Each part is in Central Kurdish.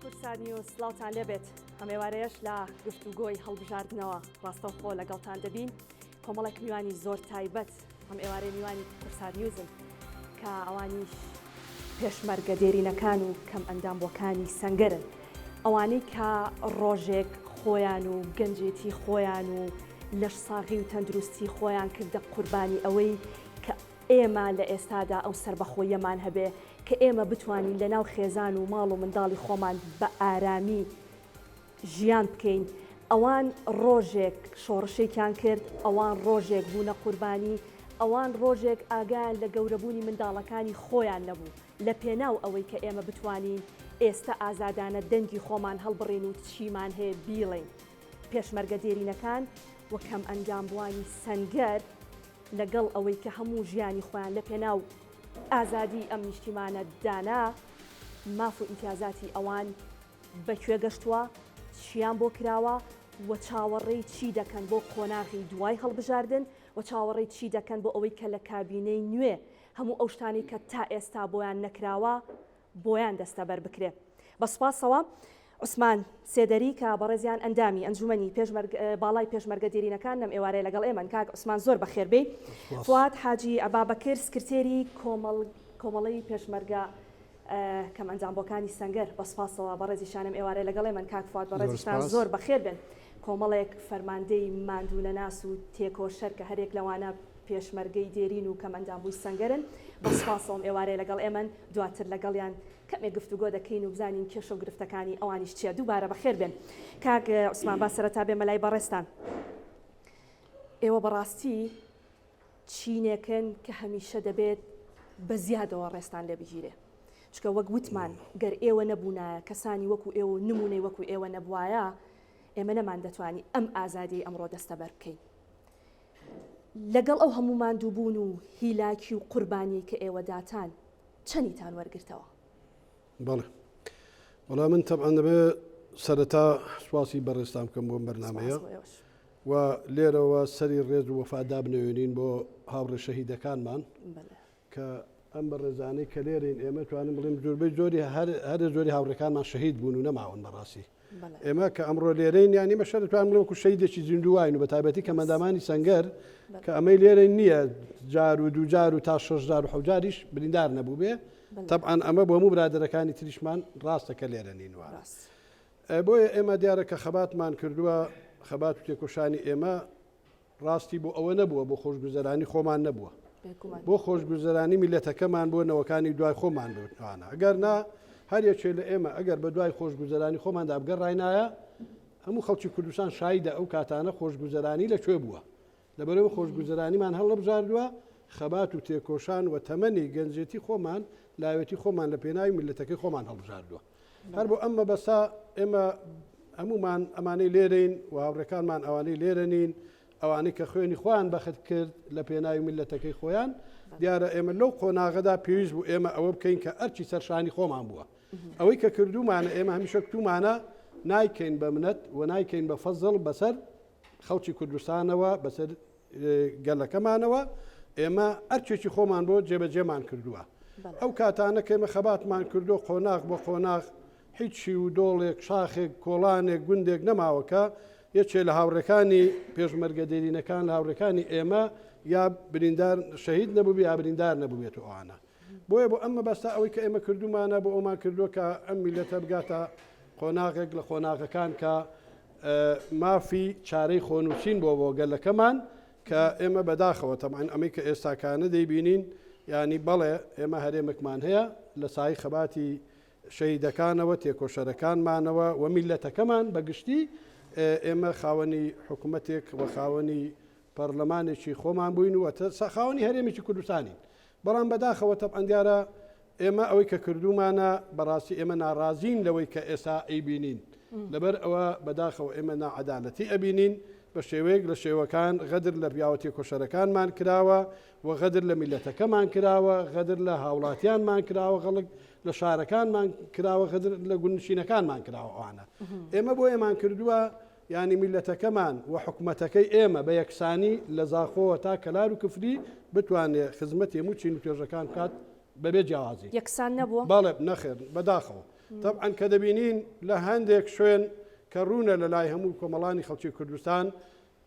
کورسانی و سلااوان لێبێت هەمێوارەیەش لە گفتوگۆی هەڵبژاردنەوە ڕاستەوخۆ لەگەڵتان دەبین کۆمەڵێک میوانی زۆر تایبەت هەم ئێوارەی میوانی کورسانیوزن کە ئەوانیش پێشمەرگە دێرینەکان و کەم ئەندامبووەکانی سەنگەرن ئەوانەی کە ڕۆژێک خۆیان و گەنجێتی خۆیان و لەش ساغی و تەندروستی خۆیان کردە قوربانی ئەوەی کە ئێمە لە ئێستادا ئەو سربەخۆیەمان هەبێ کە ئێمە بتوانین لەناو خێزان و ماڵ و منداڵی خۆمان بە ئارامی ژیان بکەین ئەوان ڕۆژێک شۆڕشێکیان کرد ئەوان ڕۆژێک بوونە قوربانی ئەوان ڕۆژێک ئاگایان لە گەورەبوونی منداڵەکانی خۆیان نەبوو لە پێناو ئەوەی کە ئێمە بتوانین ئێستا ئازادانە دەنگی خۆمان هەڵبڕین و چیمان هەیە بیڵین پێشمەرگە دێرینەکان وە کەم ئەنجامبووانی سەنگەر لەگەڵ ئەوەی کە هەموو ژیانی خۆیان لە پێناو ئازادی ئەم نیشتیمانە دانا ماف و ئیمتیازاتی ئەوان بەکوێ گەشتووە چیان بۆ کراوە و چاوەڕێی چی دەکەن بۆ قۆناغی دوای هەڵبژاردن و چاوەڕێی چی دەکەن بۆ ئەوەی کە لە کابینەی نوێ هەموو ئەو شتانی کە تا ئێستا بۆیان نەکراوە بۆیان دەستەبەر بکرێ بەسپاسەوە عوسمان سێدەری کە بەڕێزیان ئەندامی ئەنجومەنی باڵای پێشمەرگە دێرینەکان لەم ئێوارەیە لەگەڵ ئێمەن کاک عوسمان زۆر بەخێربێ فواد حاجی ئەبابەکر سکرتێری کۆمەڵەی پێشمەرگە کەم ئەنجامبووەکانی سەنگەر بەسپاسەوە بەڕێزیشانم ئێوارەیە لەگەڵ ئێمەن کاک فواد بەڕێزیشان زۆر بەخێر بن کۆمەڵێک فەرماندەی ماندوونە ناس و تێکۆشەر کە هەرێک لەوانە پێشمەرگەی دێرین و کەم ئەندامبووی سەنگەرن بەسپاسەوەم ئێوارەیە لەگەڵ ئێمەن دواتر لەگەڵیان کەمێک گفتوگۆ دەکەین و بزانین کێشە و گرفتەکانی ئەوانیش چیە دووبارە بەخێر بێن کاک عوسمان با سەرەتا بێمە لای بەڕێستان ئێوە بەڕاستی چینێکن کە هەمیشە دەبێت بە زیادەوە ڕێستان لێ بگیرێ چکە وەک وتمان گەر ئێوە نەبوونایە کەسانی وەکو ئێوە نمونەی وەکو ئێوە نەبوایە ئێمە نەمان دەتوانی ئەم ئازادی ئەمڕۆ دەستەبەر بکەین لەگەڵ ئەو هەموو ماندووبوون و هیلاکی و قوربانی کە ئێوە داتان چەندیتان وەرگرتەوە بەڵێ وەڵا من تەبعەن دەبێت سەرەتا سواسی بەڕێستان بکەم بۆم بەرنامەیە و لێرەوە سەری ڕێز و وەفادا بنوێنین بۆ هاوڕێ شەهیدەکانمان کە ئەم بەڕێزانەی کە لێرین ئێمە توانین بڵێم زۆربەی زۆری هەر زۆری هاوڕێکانمان شەهید بوون و نەماون بەڕاستی ئێمە کە ئەمڕۆ لێرەین یانی بە شەر توان بڵێم وەکو شەهیدێکی زیندوواین و بەتایبەتی کە مەدامانی سەنگەر کە ئەمەی لێرەی نییە جار و دووجار و تا 6 جار و 7 جاریش بریندار نەبوو بێ طبعاً ئەمە بۆ هەموو برادەرەکانی تریشمان ڕاستە کە لێرە نینوە بۆیە ئێمە دیارە کە خەباتمان کردووە خەبات و تێکۆشانی ئێمە ڕاستی بۆ ئەوە نەبووە بۆ خۆشگوزەرانی خۆمان نەبووە بۆ خۆشگوزەرانی میلەتەکەمان بۆ نەوەکانی دوای خۆمان بوتوانە ئەگەر نا هەر یەکێ لە ئێمە ئەگەر بە دوای خۆشگوزەرانی خۆماندا بگەڕاینایە هەموو خەڵکی کوردستان شایدە ئەو کاتانە خۆشگوزەرانی لەکوێ بووە لەبەرەوە خۆشگوزەرانیمان هەڵ بژاردووە خەبات و تێکۆشان و تەمەنی گەنجێتی خۆمان لاوێتی خۆمان لە پێناوی میلەتەکەی خۆمان هەڵبژاردووە هەر بۆ ئەمە بەسا ئێمە هەمومان ئەمانەی لێرەین و هاوڕێکانمان ئەوانەی لێرەنین ئەوانەی کە خوێنی خۆیان بەخت کرد لە پێناوی میلەتەکەی خۆیان دیارە ئێمە لەو قۆناغەدا پێویست بوو ئێمە ئەوە بکەین کە ئەرچی سەرشانی خۆمان بووە ئەوەی کە کردومانە ئێمە هەمیشە کتومانە نایکەین بە منەت و نایکەین بە فەزڵ بەسەر خەڵکی کوردستانەوە بەسەر گەلەکەمانەوە ئێمە ئەرچێکی خۆمان بۆ جێبەجێمان کردووە ئەو کاتانە کە ئێمە خەباتمان کردو قۆناغ بۆ قۆناغ هیچی و دۆڵێک شاخێک کۆڵانێک گوندێک نەماوەکە یەکێ لە هاوڕێکانی پێشمەرگە دێرینەکان لە هاوڕێکانی ئێمە یا بریندار شەهید نەبوو یا بریندار نەبووێت و ئەوانە بۆیە بۆ ئەمە بەستا ئەوەی کە ئێمە کردومانە بۆ ئەومان کردووە کە ئەم میلەتە بگاتە قۆناغێک لە قۆناغەکان کە مافی چارەی خۆنووسین بۆ گەلەکەمان کە ئێمە بەداخەوە تەمان ئەمەی کە ئێستاکانە دەیبینین ینی بەڵێ ئێمە هەرێمێکمان هەیە لە سای خەباتی شەهیدەکانەوە تێکۆشەرەکانمانەوە و میلەتەکەمان بەگشتی ئێمە خاوەنی حکوومەتێک و خاوەنی پەرلەمانێکی خۆمان بووین و خاوەنی هەرێمێکی کوردستانی بەڵام بەداخەوە تەبعەن دیارە ئێمە ئەوەی کە کردومانە بەڕاستی ئێمە ناڕازین لەوەی کە ئێستا ئەیبینین لەبەر ئەوە بەداخەوە ئێمە ناعەدالەتی ئەبینین بە شێوەیەک لە شێوەکان غەدر لە پیاوەتی کۆشەرەکانمان کراوە و غەدر لە میلەتەکەمان کراوە غەدر لە هاوڵاتیانمان کراوە غەڵک لە شارەکانمان کراوە غەدر لە گونشینەکانمان کراوە ئەوانە ئێمە بۆ ئێمان کردووە ینی میلەتەکەمان و حکوومەتەکەی ئێمە بە یەکسانی لە زاخۆوە تا کەلار و کفری بتوانێت خزمەت هەموو چین و توێژەکان بکات بەبێ جیاوازی یەکسان نەبووە بەڵێ نەخێر بەداخەوە طبعا کە دەبینین لە هەندێک شوێن کە ڕوونە لە لای هەموو کۆمەڵانی خەڵکی کوردستان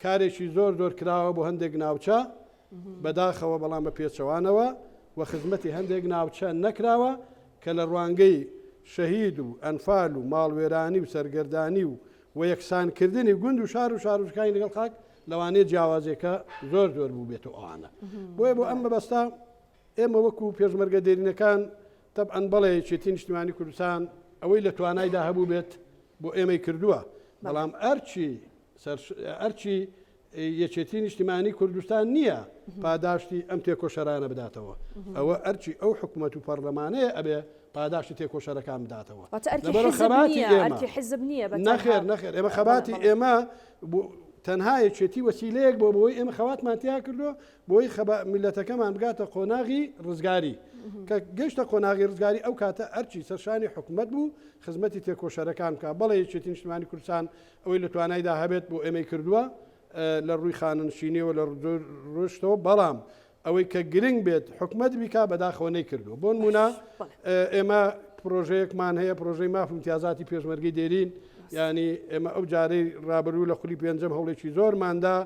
کارێکی زۆر کراوە بۆ هەندێک ناوچە بەداخەوە بەڵام بە پێچەوانەوە و خزمەتی هەندێک ناوچە نەکراوە کە لە ڕوانگەی شەهید و ئەنفال و ماڵوێرانی و سەرگەردانی و یەکسانکردنی گوند و شار و شارۆچکانی لەگەڵ خاک لەوانەیە جیاوازێکە زۆر بوو بێتەوە ئەوانە بۆیە بۆ ئەم مەبەستا ئێمە وەکو پێشمەرگە دێرینەکان طبعاً بەڵێ یەکێتی نیشتیمانی کوردستان ئەوەی لە توانایدا هەبوو بێت بۆ ئێمەی کردووە بەڵام ئەرچی یەکێتی نیشتیمانی کوردستان نییە پاداشتی ئەم تێکۆشەرانە بداتەوە ئەوە ئەرچی ئەو حکوومەت و پەرلەمانەیە ئەبێ پاداشتی تێکۆشەرەکان بداتەوە نەخێر ئێمە خەباتی ئێمە تەنها یەکێتی وەسیلەیەک بۆ بۆی ئێمە خەواتمان تیا کردو بۆی میلەتەکەمان بگاتە قۆناغی ڕزگاری کە گەشتە قۆناغی ڕزگاری ئەو کاتە ئەرچی سەرشانی حکوومەت بوو خزمەتی تێکۆشەرەکان بکە بەڵێ یەکێتی نیشتیمانی کوردستان ئەوەی لە توانایدا هەبێت بۆ ئێمەی کردووە لە ڕووی خاننشینیەوە لە ڕۆشتەوە بەڵام ئەوەی کە گرنگ بێت حکوومەت بیکا بەداخەوە نەیکردووە بۆ نمونە ئێمە پرۆژەیەکمان هەیە پرۆژەی ماف امتیازاتی پێشمەرگەی دێرین ینی ئێمە ئەو جارەی ڕابرروو لە خولی پێنجەم هەوڵێکی زۆرماندا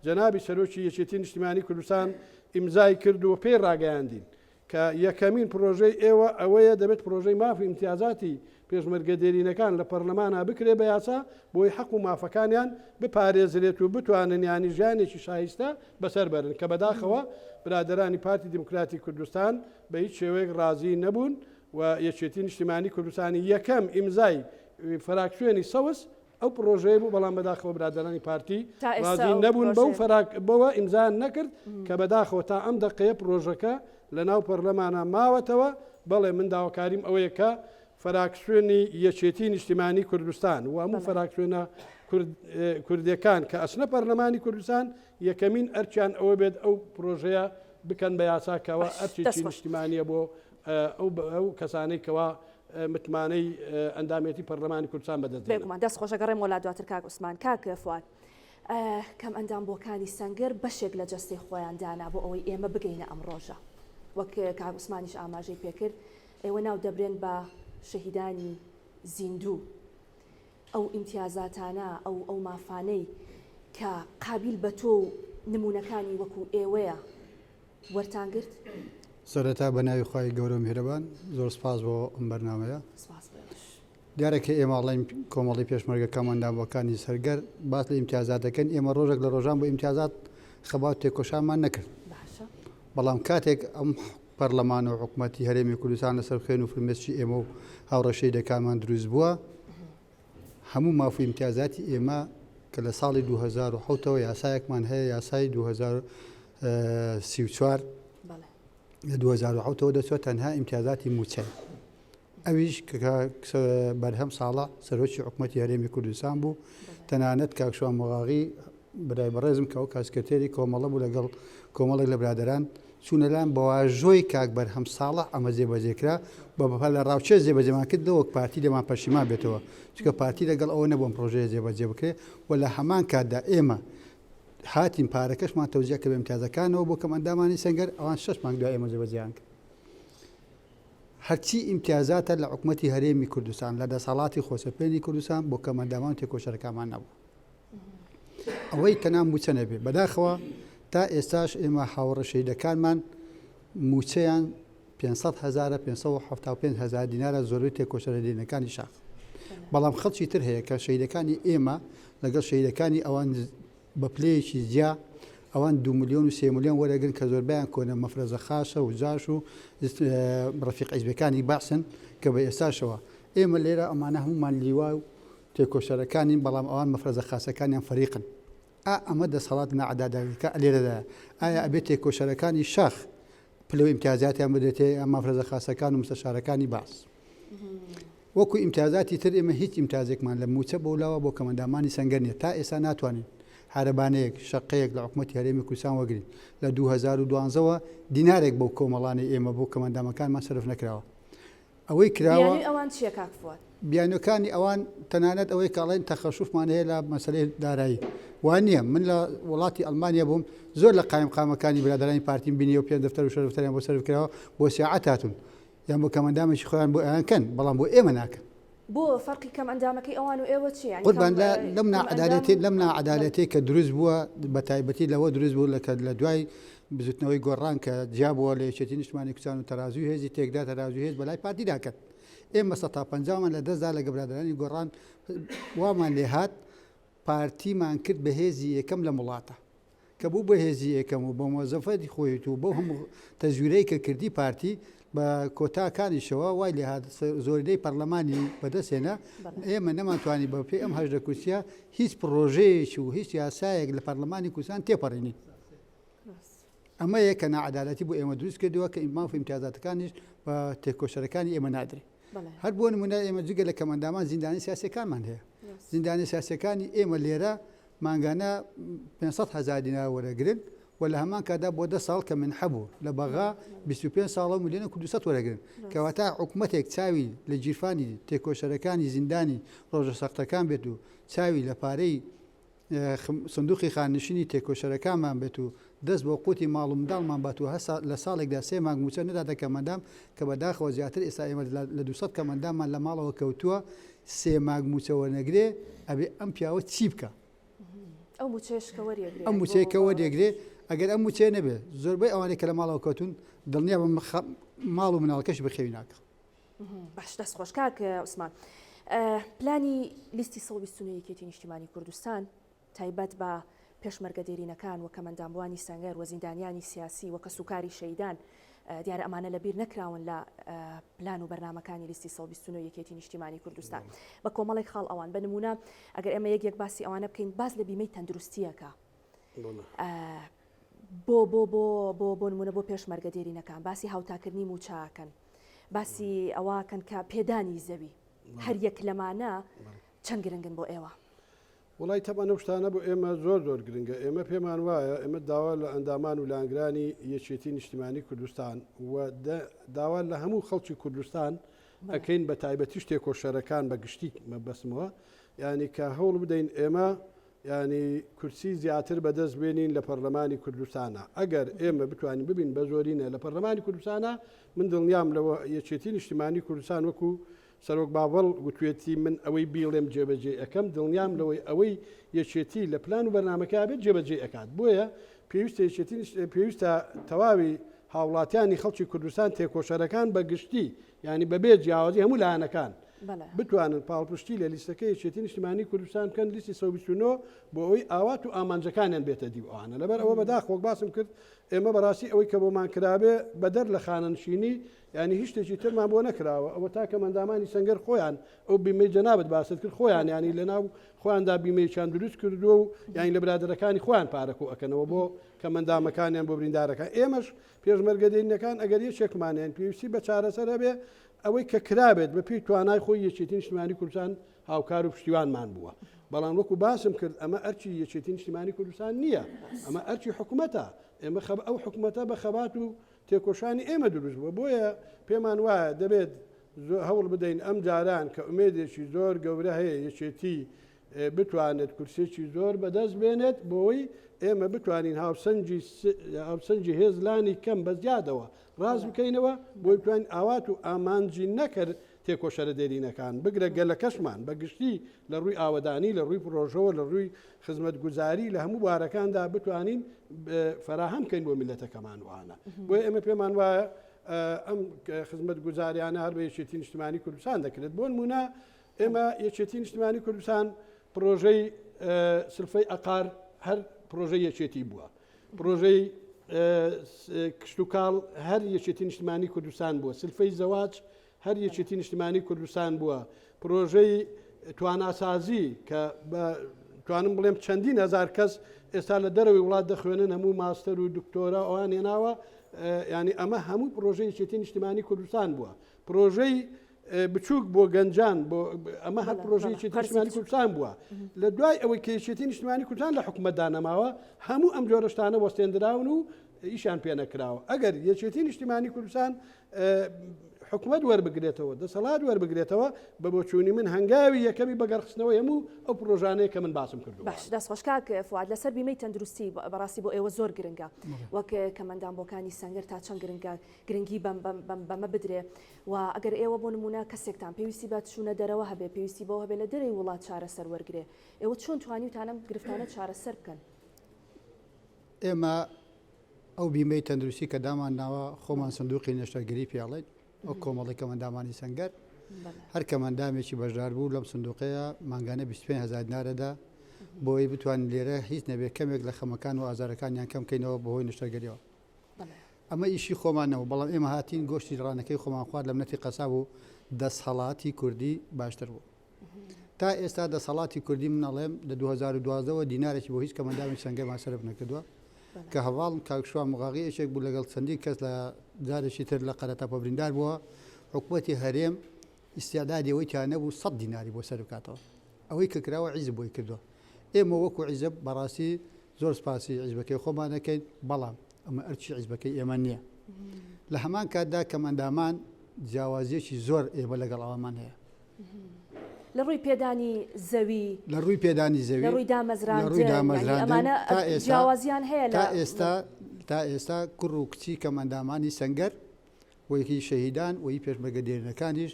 جەنابی سەرۆکی یەکێتی نیشتیمانی کوردستان ئیمزای کردووە پێی ڕاگەیاندین کە یەکەمین پرۆژەی ئێوە ئەوەیە دەبێت پرۆژەی مافی امتیازاتی پێشمەرگە دێرینەکان لە پەرلەمانە بکرێ بە یاسا بۆی حەق و مافەکانیان بپارێزرێت و بتوانن ینی ژیانێکی شایستە بەسەر بەرن کە بەداخەوە برادرانی پارتی دیموکراتی کوردستان بە هیچ شێوەیەک ڕازی نەبوون و یەکێتی نیشتیمانی کوردستانی یەکەم ئیمزای فراکسیۆنی سەوس ئەو پرۆژەیە بوو بەڵام بەداخەوە برادرانی پارتی ڕازی نەبوون بەوە ئیمزان نەکرد کە بەداخەوە تا ئەم دقەیە پرۆژەکە لە ناو پەرلەمانە ماوەتەوە بەڵێ من داواکاریم ئەوەیە کە فراکسیۆنی یەکێتی نیشتیمانی کوردستان و هەموو فراکسیۆنە کوردیەکان کە ئەسنە پەرلەمانی کوردستان یەکەمین ئەرچیان ئەوە بێت ئەو پرۆژەیە بکەن بە یاساکەوە ئەرچێکی نیشتیمانیە بۆ ئەو کەسانەی کەوا متمانەی ئەندامێتی پەرلەمانی کوردستان بەدەست دەست خۆشەگەڕێ وڵات دواتر کاک عوسمان کاک فواد کەم ئەندام بۆکانی سەنگەر بەشێک لە جەستی خۆیان دانا بۆ ئەوەی ئێمە بگەینە ئەم ڕۆژە وەک کاک عوسمانیش ئاماژەی پێکرد ئێوە ناو دەبرێن بە شەهیدانی زیندوو ئەو ئیمتیازاتانە ئەو مافانەی کە قابل بە تۆ نمونونەکانی وەکو ئێوەیە وەرتانگرت سەرەتا بە ناوی خی گەورە میهرەبان زۆر سپاس بۆ ئەم بەرنامەیە دیارێککە ئێماڵین کۆمەڵی پێشمەرگەکەمان دامەکانی سەرگەر باس لە ئیمتیازاتەکەن ئێمە ڕۆژێک لە ڕۆژان بۆ ئیمتیازات خەبات تێکۆشانمان نەکرد بەڵام کاتێک ئەم پەرلەمان و حکوومەتی هەرێمی کوردستان لەسەر خوێن و فرمێسکی ئێمە و هاوڕەشەی دەکانمان دروست بووە هەموو مافی ئیمتیازاتی ئێمە کە لە ساڵی 2007ەوە یاسایەکمان هەیە یاسای 2034 لە 2007ەوە دەچێت تەنها ئیمتیازاتی موچەی ئەویش بەرهەم ساڵە سەرۆکی حکوومەتی هەرێمی کوردستان بوو تەنانەت کاکشوان مەغاغی برای بەڕێزم کە ئەو کاسکرتێری کۆمەڵە بوو لەگەڵ کۆمەڵێک لە برادران چوونەلان بەواژۆی کاک بەرهەم ساڵە ئەمە جێبەجێکرا بە بەپەر لە ڕاوچێ جێبەجێمان کرد وەک پارتی لەمان پەشیمان بێتەوە چکە پارتی لەگەڵ ئەوە نەبووم پرۆژەیە جێبەجێ بکرێت و لە هەمان کاتدا ئێمە هاتیم پارەکەشمان تەوزیە کە بە ئیمتیازەکانەوە بۆ کەم ئەندامانی سەنگەر ئەوان 6 مانگ دوای ئێمە جێبەجێیان کرد هەرچی ئیمتیازاتە لە حکوومەتی هەرێمی کوردستان لە دەسەڵاتی خۆسەپێنی کوردستان بۆ کەمەندامان تێکۆشەرەکانمان نەبوو ئەوەی تەنام موچە نەبێ بەداخەوە تا ئێستاش ئێمە هاوڕە شەیدەکانمان موچەیان 500,000 575,000 دینارە زۆربەی تێکۆشەرە دێنەکانی شاخ بەڵام خەڵکی تر هەیە کە شەیدەکانی ئێمە لەگەڵ شەیدەکانی ئەوان بە پلەیەکی جیا ئەوان 2 ملیۆن و 3 ملیۆن وەرەگرن کە زۆربیان کۆنە مەفرەزە خاشە و جاش و ڕەفیق حیزبەکانی باسن کە بە ئێستاشەوە ئێمە لێرە ئەمانە هەمومان لیوا و تێکۆشەرەکانی بەڵام ئەوان مەفرەزە خاسەکانیان فەریقن ئەمە دەسەڵات نەعەدالەتیەکە لێرەدایە ئایا ئەبێت تێکۆشەرەکانی شاخ پلە و ئیمتیازاتیان بدێتێ ئەم مەفرەزە خاسەکان و مستەشارەکانی باس وەکو ئیمتیازاتی تر ئێمە هیچ ئیمتیازێکمان لە موچە بەولاوە بۆ کەمەندامانی سەنگەر نیە تا ئێستا ناتوانین هەرەبانەیەک شەقەیەک لە حکوومەتی هەرێمی کوردستان وەگرین لە 2012ەوە دینارێک بەو کۆمەڵانی ئێمە بۆ کەمەندامەکانمان سەرف نەکراوە ئەوەی کراوە ئەوان چیە کاک فواد بیانەکانی ئەوان تەنانەت ئەوەی کاڵێن تەخەشوفمان هەیە لە مەسەلەی دارایی وان نییە من لە وڵاتی ئەڵمانیا بووم زۆر لە قایم قامەکانی برادرانی پارتیم بینی و پێ دەفتەر و شەرفتەریان بۆ سەرف کراوە بۆ سیاعەت هاتون یان بۆ کەمەندامێکی خۆیان بۆ ئەیانکەن بەڵام بۆ ئێمە ناکەن بۆ فەرقی کەم ئەندامەکەی ئەوان و ئێوە چی یعنی قوربان لەم نائەدالەتی کە دروست بووە بە تایبەتی لەوە دروست بوو لە دوای بزوتنەوەی گۆڕان کە جیابەوە لە یەکێتی نیشتمانی کوردستان و تەرازوی هێزی تێکدا تەرازوی هێز بەلای پارتیدا کرد ئێمە 150مان لە دەستدا لە گەبرادرانی گۆڕان وامان لێ هات پارتیمان کرد بە هێزی یەکەم لە وڵاتە کە بوو بە هێزی یەکەم و بە مۆزەفەتی خۆیت و بۆ هەموو تەژویرەی کە کردی پارتی بە کۆتاکانیشەوە وای لێ هات زۆرینەی پەرلەمانی بەدەستێنە ئێمە نەمانتوانی بە پێی ئەم هەژدە کورسیە هیچ پرۆژەیەکی و هیچ یاسایەک لە پەرلەمانی کوردستان تێپەڕێنین ئەمە یەکە نائەدالەتی بۆ ئێمە دروست کردووە کە ئیماف ئیمتیازاتەکانیش بە تێکۆشەرەکانی ئێمە نادرێ هەر بۆ نمونە ئێمە جگە لە کەمەندامان زیندانی سیاسەکانمان هەیە زیندانی سیاسەکانی ئێمە لێرە مانگانە 500,000 دینار وەرەگرن و لە هەمان کادا بۆ 10 ساڵ کە من حەبوو لە بەغا 25 ساڵە ملیۆنە 200 وەرەگرن کەواتە حکوومەتێک چاوی لە جیرفانی تێکۆشەرەکانی زیندانی ڕۆژە سەختەکان بێت و چاوی لە پارەی سندوقی خانشینی تێکۆشەرەکانمان بێت و دەست بۆ قوتی ماڵ و منداڵمان بات و لە ساڵێکدا 3 مانگ موچە نەداتە کەمەندام کە بەداخەوە زیاتر ئێستا ئێمە لە 200 کەمەنداممان لە ماڵەوە کەوتووە 3 مانگ موچەوە نەگرێ ئەبێ ئەم پیاوە چی بکە ئەو موچەیەشکە وەریەگرێ ئەم موچەیەکە وەریەگرێ ئەگەر ئەم موچێ نەبێ زۆربەی ئەوانەی کە لە ماڵەوە کەوتون دڵنیا بە ماڵ و مناڵەکەش بەخێوی ناکە باش دەست خۆش کاک عوسمان پلانی لیستی 129 یەکێتی نیشتیمانی کوردستان تایبەت بە پێشمەرگەدێرینەکان و کەمەندامبوانی سەنگەر و زیندانیانی سیاسی وەکە سوکاری شەیدان دیارە ئەمانە لەبیر نەکراون لە پلان و بەرنامەکانی لیستی 129 یەکێتی نیشتیمانی کوردستان بە کۆمەڵێک خاڵ ئەوان بە نمونە ئەگەر ئێمە یەک باسی ئەوانە بکەین باز لە بیمەی تەندروستیەکە بۆ نمونە بۆ پێشمەرگەدێرینەکان باسی هاوتاکردنی موچاکەن باسی ئەوەکەن کە پێدانی زەوی هەر یەک لەمانە چەند گرنگن بۆ ئێوە وڵی تەبانە شتانە بۆ ئێمە زۆر گرنگە ئێمە پێمان وایە ئێمە داوا لە ئەندامان و لانگرانی یەکێتی نیشتیمانی کوردستان و داوا لە هەموو خەڵکی کوردستان ئەکەین بە تایبەتی تێکۆشەرەکان بە گشتی مەبەسمەوە یعنی کە هەوڵ بدەین ئێمە ینی کورسی زیاتر بەدەست بێنین لە پەرلەمانی کوردستانە ئەگەر ئێمە بتوانین ببین بە زۆرینە لە پەرلەمانی کوردستانە من دڵنیام لەوە یەکێتی نیشتیمانی کوردستان وەکو سەرۆک باوەڵ گوتوێتی من ئەوەی بیڵێم جێبەجێ ئەەکەم دڵنیام لەوەی ئەوەی یەکێتی لە پلان و بەرنامەکە بێت جێبەجێ ئەکات بۆیە پێویستە تەواوی هاوڵاتیانی خەڵکی کوردستان تێکۆشەرەکان بە گشتی ینی بەبێ جیاوازی هەموو لایەنەکان بتوانن پاڵپشتی لە لیستەکە یەکێتی نیشتیمانی کوردستان بکەن لیستی 129 بۆ ئەوەی ئاوات و ئامانجەکانیان بێتە دیوانە لەبەر ئەوە بەداخۆک باسم کرد ئێمە بەڕاستی ئەوەی کە بۆمان کرابێ بەدەر لە خانەنشینی ینی هیچ شتێکی ترمان بۆ نەکراوە ئەوە تا کەمەندامانی سەنگەر خۆیان ئەو بیمەی جەنابەت باست کرد خۆیان ینی لەناو خۆیاندا بیمەیەکیان دروست کردووە و یانی لە برادەرەکانی خۆیان پارەکۆ ئەکەنەوە بۆ کەمەندامەکانیان بۆ بریندارەکان ئێمەش پێشمەرگەدێرینەکان ئەگەر یەکێکمانیان پێویستی بە چارەسەر هەبێ ئەوەی کە کرابێت بە پێی توانای خۆی یەکێتی نیشتیمانی کوردستان هاوکار و پشتیوانمان بووە بەڵام وەکو باسم کرد ئەمە ئەرچی یەکێتی نیشتیمانی کوردستان نییە ئەمە ئەرچی حکوومەتە ئێمە ئەو حکوومەتە بە خەبات و تێکۆشانی ئێمە دروست بووە بۆیە پێمان وایە دەبێت هەوڵ بدەین ئەم جاران کە ئومێدێکی زۆر گەورە هەیە یەکێتی بتوانێت کورسێکی زۆر بەدەست بێنێت بۆی ئێمە بتوانین هاوسەنجی هێزلانی کەم بەزیادەوە ڕاز بکەینەوە بۆی بتوانین ئاوات و ئامانجی نەکرد تێکۆشەرە دێرینەکان بگرە گەلەکەشمان بەگشتی لە ڕووی ئاوەدانی لە ڕووی پرۆژەوە لە ڕووی خزمەتگوزاری لە هەموو بارەکاندا بتوانین فراهەم بکەین بۆ میلەتەکەمان وانە بۆیە ئێمە پێمان وایە ئەم خزمەتگوزاریانە هەر بە یەکێتی نیشتیمانی کوردستان دەکرێت بۆ نمونە ئێمە یەکێتی نیشتیمانی کوردستان پرۆژەی سلفەی ئەقار هەر پرۆژەی یەکێتی بووە پرۆژەی کشتتوکاڵ هەر یەکێتی نیشتیمانی کوردستان بووە سلفەی زەواج هەر یەکێتی نیشتیمانی کوردستان بووە پرۆژەی تواناسازی کە توانم بڵێم چەندین هەزار کەس ئێستا لە دەرەوەی وڵات دەخوێنن هەموو ماستەر و دکتۆرە ئەوان هێناوە ینی ئەمە هەموو پرۆژەی یەکێتی نیشتیمانی کوردستان بووە پرۆژەی بچووک بۆ گەنجان بۆ ئەمە هەر پرۆژەی یەکێتی نیشتیمانی کوردستان بووە لە دوای ئەوەی کە یەکێتی نیشتیمانی کوردستان لە حکوومەتدا نەماوە هەموو ئەم جۆرە شتانە وەستێنراون و ئیشان پێ نەکراوە ئەگەر یەکێتی نیشتیمانی کوردستان حکومت وەربگرێتەوە دەسەڵات وەربگرێتەوە بە بۆچوونی من هەنگاوی یەکەمی بەگەڕخستنەوەی هەموو ئەو پرۆژانەیە کە من باسم کردو. باش دەست خۆشکاک فواد لەسەر بیمەی تەندروستی بەڕاستی بۆ ئێوە زۆر گرنگە وەک کەمەندانبۆکانی سەنگەر تا چەند گرنگی بەمە بدرێ و ئەگەر ئێوە بۆ نمونە کەسێکتان پێویستی بە چوونە دەرەوە هەبێ پێویستی بۆ هەبێ لە دەرەی وڵات چارەسەر وەرگێ ئێوە چۆن توانیوتانم گرفتانە چارەسەر بکەن؟ ئێمە ئەو بیمەی تەندروستی کە دامان ناوە خۆمان سندوقی نەشتەرگەری پێڵێت ئەو کۆمەڵی کەمەندامانی سەنگەر هەر کەمەندامێکی بەشدار بوو لەم سندوقەیە مانگانە 25,000 دینارەدا بۆی بتوانین لێرە هیچ نەبێت کەمێک لە خەمەکان و ئازارەکانیان کەم بکەینەوە بەهۆی نەشتەرگەریەوە. ئەمە ئیشی خۆمانەوە بەڵام ئێمە هاتین گۆشتی ڕانەکەی خۆمان خوارد لە منەتی قەسا بوو دەسەڵاتی کوردی باشتر بوو. تا ئێستا دەسەڵاتی کوردی منەڵێم لە 2012ەوە دینارێکی بۆ هیچ کەمەندامی سەنگەرمان سەرف نەکردووە کە هەواڵم کاکشوان مغاغی ئەشێک بوو لەگەڵ چەندی کەس لە جارێکی تر لە قەرەتە پەبریندار بووە حکوومەتی هەرێم ئیسیادادی ئەوەی تا نەبوو 100 دیناری بۆ سەر بکاتەوە ئەوەی کە کراوە عیزب بۆی کردووە. ئێمە وەکو عیزب بەڕاستی زۆر سپاسی عیزبەکەی خۆمان دەکەین بەڵام ئەمە ئەرچی عیزبەکەی ئێمە نییە. لە هەمان کاتدا کەمەندامان جیاوازیەکی زۆر ئێمە لەگەڵ ئەوەمان هەیە لە ڕووی پێدانی زەوی لە ڕووی پێدانی زەوی لە ڕووی دامەزراندن جیاوازیان هەیە تا ئێستا کوڕ و کچی کەمەندامانی سەنگەر وەیەکی شەهیدان وەی پێشمەرگە دێرینەکانیش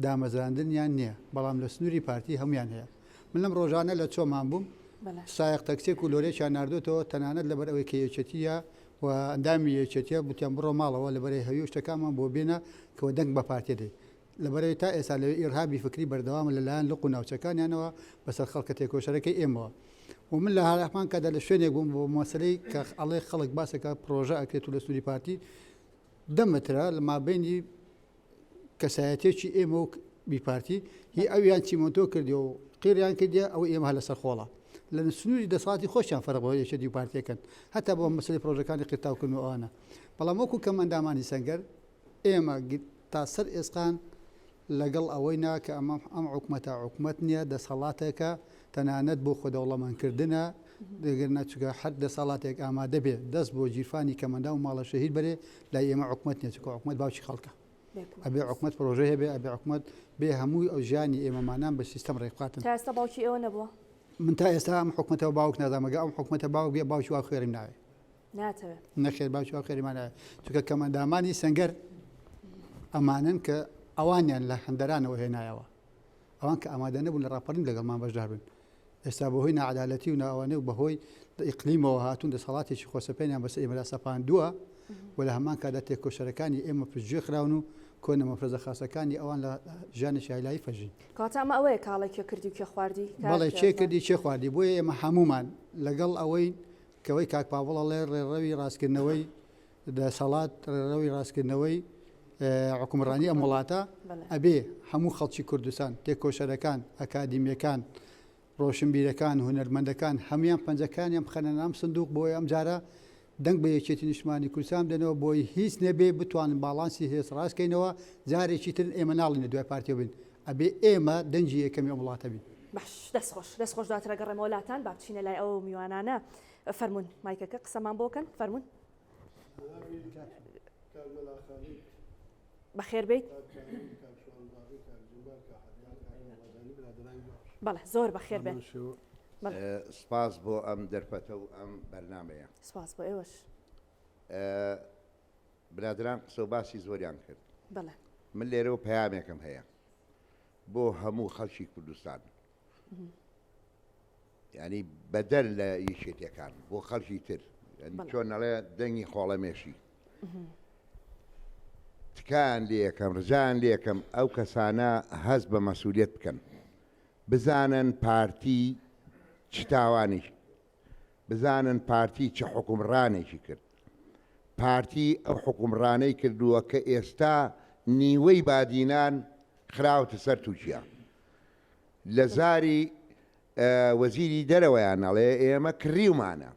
دامەزراندنیان نییە بەڵام لە سنووری پارتی هەمویان هەیە. من لەم ڕۆژانە لە چۆمان بووم سایق تەکسێک و لۆرێکیان ناردوێتەوە تەنانەت لەبەر ئەوەی کە یەکێتیە و ئەندامی یەکێتیە بوتیان بڕۆ ماڵەوە لەبەرەی هەوی شتەکانمان بۆ بێنە کەەوە دەنگ بە پارتی دێ لەبەرەوەی تا ئێستا لەوێ ئیرهابی فکری بەردەوامە لەلایەن لق و ناوچەکانیانەوە بەسەر خەڵکە تێکۆشەرەکەی ئێمەوە و من لە هەڵامان کەدا لە شوێنێک بووم بۆ مەسلەی کە ئەڵێ خەڵک باسەکە پرۆژە ئەکرێت و لە سنووری پارتی دەمەترا لە مابینی کەسایەتێکی ئێمە و بیپارتی هی ئەویان چیمۆنتۆ کردی و قیریان کردیە ئەو ئێمە لەسەر خۆڵە لە سنووری دەسەڵاتی خۆشیان فەرقەوە یەکێتی و پارتیەکەن هەتا بۆ مەسلەی پرۆژەکانی قیرتاوکردن و ئەوانە بەڵام وەکو کەمەندامانی سەنگەر ئێمە تا سەر ئێسقان لەگەڵ ئەوەینا کە ئەم حکومەتە حکومەت نییە دەسەڵاتێکە تەنانەت بۆ خۆدەوڵەمانکردنە دەگەر ناچگە هەر دەسەڵاتێک ئامادە بێ دەست بۆ جیرفانی کەمەندا و ماڵە شەهید بەرێ لای ئێمە حکومەت نییە چکە حکومەت باوکی خەڵکە ئەبێ حکومەت پرۆژە هەبێ ئەبێ حکومەت بێ هەمووی ئەو ژیانی ئێمەمانان بە سیستەم ڕێکخاتن. تا ئێستا باوکی ئێوە نەبووە؟ من تا ئێستا ئەم حکومەتەوە باوک نازانمەگە ئەم حکومەتە باوک بێ باوکی وا خێریم ناوێ ناتەوێت نەخێر باوکی وا خێریمان ناوێ چونکە کەمەندامانی سەنگەر ئەمانن کە ئەوانیان لە هەندەرانەوە هێنایەوە ئەوان کە ئامادە نەبوون لە ڕاپەڕین لەگەڵمان بەشدار بن ئێستا بەهۆی نەعەدالەتی و ناوانێ و بەهۆی ئیقلیمەوە هاتوون دەسەڵاتێکی خۆسەپێنیان بەسەر ئێمەدا سەپاندووە و لە هەمان کاتدا تێکۆشەرەکانی ئێمە پشتگوێ خراون و کۆنە مەفرەزە خاسەکانی ئەوان لە ژیانی شایلایی فەژین. کاتە ئەمە ئەوەیە کاڵی کێ کردی و کێ خواردی؟ بەڵێ چێ کردی چێ خواردی بۆیە ئێمە هەمومان لەگەڵ ئەوەی کەوەی کاک پاوەڵەڵێ ڕێڕەوی ڕاستکردنەوەی دەسەڵات ڕێڕەوی ڕاستکردنەوەی حکومڕانی ئەم وڵاتە ئەبێ هەموو خەڵکی کوردستان تێکۆشەرەکان ئەکادیمیەکان ڕۆشنبیرەکان هونەرمەندەکان هەمویان پەنجەکانیان بخەنە نام سندوق بۆی ئەم جارە دەنگ بە یەکێتی نیشتمانی کوردستان بدەنەوە بۆی هیچ نەبێ بتوانن باڵانسی هێز ڕاستکەینەوە جارێکی تر ئێمە ناڵینە دوای پارتیە بین ئەبێ ئێمە دەنجی یەکەمی ئەم وڵاتە بین. باش دەست خۆش دواترە گەڕێمە وڵاتان با بچینە لای ئەو میوانانە فەرمون مایکەکە قسەمان بۆکەن فەرمون بەخێر بیت بەڵێ زۆر بەخێر بێن سپاس بۆ ئەم دەرفەتە و ئەم بەرنامەیە سپاس بۆ ئێوەش برادران قسە و باسی زۆریان کرد بەڵێ من لێرەوە پەیامێکم هەیە بۆ هەموو خەڵکی کوردستان ینی بەدەر لە یەکێتیەکان بۆ خەڵکی تر چۆن نەڵێ دەنگی خۆڵەمێشی تکان لێکەم ڕجان لێکەم ئەو کەسانە هەست بە مەسئولیت بکەن بزانن پارتی چ تاوانی بزانن پارتی چه حکومڕانێکی کرد پارتی ئەو حکومڕانەی کردووە کە ئێستا نیوەی بادینان خراوتە سەر تووشیە لە زاری وەزیری دەرەوەیان نەڵێ ئێمە کڕیومانە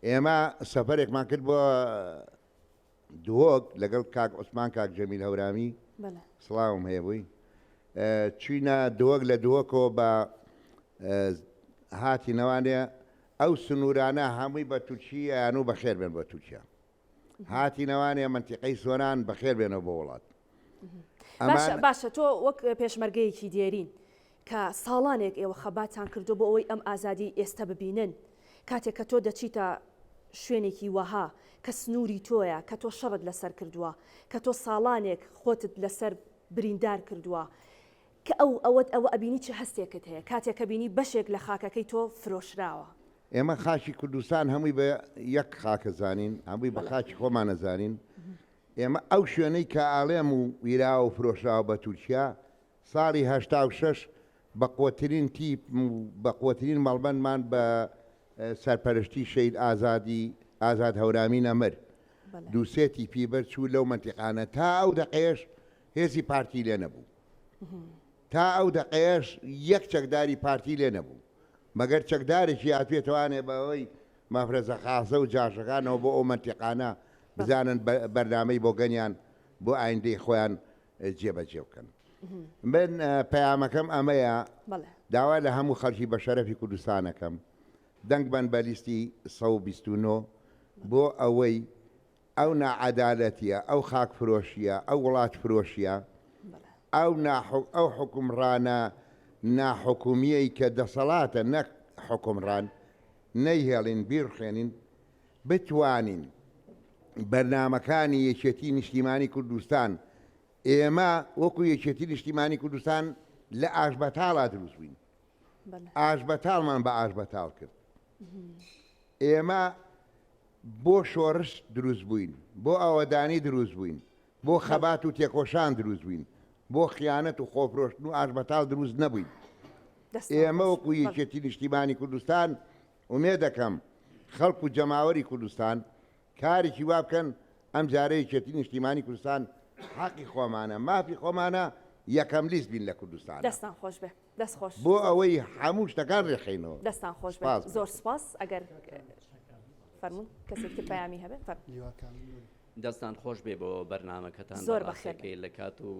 ئێمە سەفەرێکمان کرد بۆ دووەک لەگەڵ کاک عوسمان کاک جەمیل هەورامی سڵاوم هەیە بووی چوینە دووەک لە دووەکەوە بە هاتی نەوانێ ئەو سنوورانە هەمووی بە تورکیا یان و بەخێر بێن بە تورکیا هاتی نەوانێ منتیقەی سۆران بەخێر بێنەوە بۆ وڵات باشە تۆ وەک پێشمەرگەیەکی دێرین کە ساڵانێک ئێوە خەباتان کردو بۆ ئەوەی ئەم ئازادی ئێستا ببینن کاتێک کە تۆ دەچیتە شوێنێکی وەها کە سنووری تۆیە کە تۆ شەڕت لەسەر کردووە کە تۆ ساڵانێک خۆتت لەسەر بریندار کردووە کە ئەوەت ئەوە ئەبینی چه هەستێکت هەیە کاتێک کە بینی بەشێک لە خاکەکەی تۆ فرۆشراوە. ئێمە خاچی کوردستان هەمووی بە یەک خاکە زانین هەمووی بە خاچی خۆمانە زانین. ئێمە ئەو شوێنەی کە ئاڵێم و ویراوە و فرۆشراوە بە تورکیا ساڵی ه6 بەقوترین تیپ و بەقوترین مەڵبەندمان بە سەرپەرشتی شەید ئازاد هەورامی نەمر دووسێتی پیبەر چوو لەو منتیقانە تا ئەو دەقێش هێزی پارتی لێ نەبوو تا ئەو دەقێش یەک چەکداری پارتی لێ نەبوو مەگەر چەکدارێکی هاتوێتوانێ بەەوەی مەفرەزە خازە و جاشەکانەوە بۆ ئەو منتیقانە بزانن بەرنامەی بۆ گەنیان بۆ ئایندەی خۆیان جێبەجێ بکەن. من پەیامەکەم ئەمەیە داوا لە هەموو خەڵکی بە شەرەفی کوردستانەکەم دەنگ بن بە لیستی 129 بۆ ئەوەی ئەو ناعەدالەتیە ئەو خاک فرۆشیە ئەو وڵات فرۆشیە ئەو حکومڕانە ناحکومیەی کە دەسەڵاتە نەک حکومڕان نەیهێڵین بیرخێنین بتوانین بەرنامەکانی یەکێتی نیشتیمانی کوردستان ئێمە وەکو یەکێتی نیشتیمانی کوردستان لە ئاشبەتاڵا دروست بووین ئاشبەتاڵمان بە ئاشبەتاڵ کرد ئێمە بۆ شۆڕش دروست بووین بۆ ئەوەدانی دروست بووین بۆ خەبات و تێکۆشان دروست بووین بۆ خیانەت و خۆفرۆشتن و ئاشبەتاڵ دروست نەبووین. ئێمە وەکو یەکێتی نیشتیمانی کوردستان ومێ دەکەم خەڵک و جەماوەری کوردستان کارێکی وا بکەن ئەم جارە یەکێتی نیشتیمانی کوردستان حەقی خۆمانە مافی خۆمانە یەکەم لیست بین لە کوردستان. دەستان خۆش بێ دەست خۆش بۆ ئەوەی هەموو شتەکان ڕێخینەوە. دەستان خۆش بێ زۆر سپاس ئەگەر فەرمون کەسێکی پەیامی هەبێت دەستان خۆش بێ بۆ بەرنامەکەتان زۆر بەخێرکەی لە کات و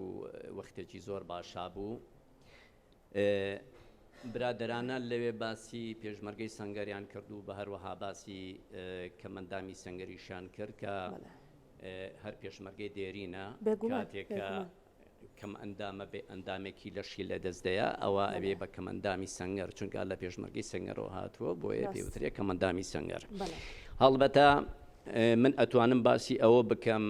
وەختێکی زۆر باشا بوو. برادرانە لەوێ باسی پێشمەرگەی سەنگەریان کرد و بە هەروەها باسی کەمەندامی سەنگەریشان کرد کە هەر پێشمەرگەی دێرینە کاتێکە کەم ئەندامە بێ ئەندامێکی لەشی لە دەستدەیە ئەوە ئەوێ بە کەمەندامی سەنگەر چونکە لە پێشمەرگەی سەنگەرەوە هاتووە بۆیە پێوترێ کەمەندامی سەنگەر. هەڵبەتە من ئەتوانم باسی ئەوە بکەم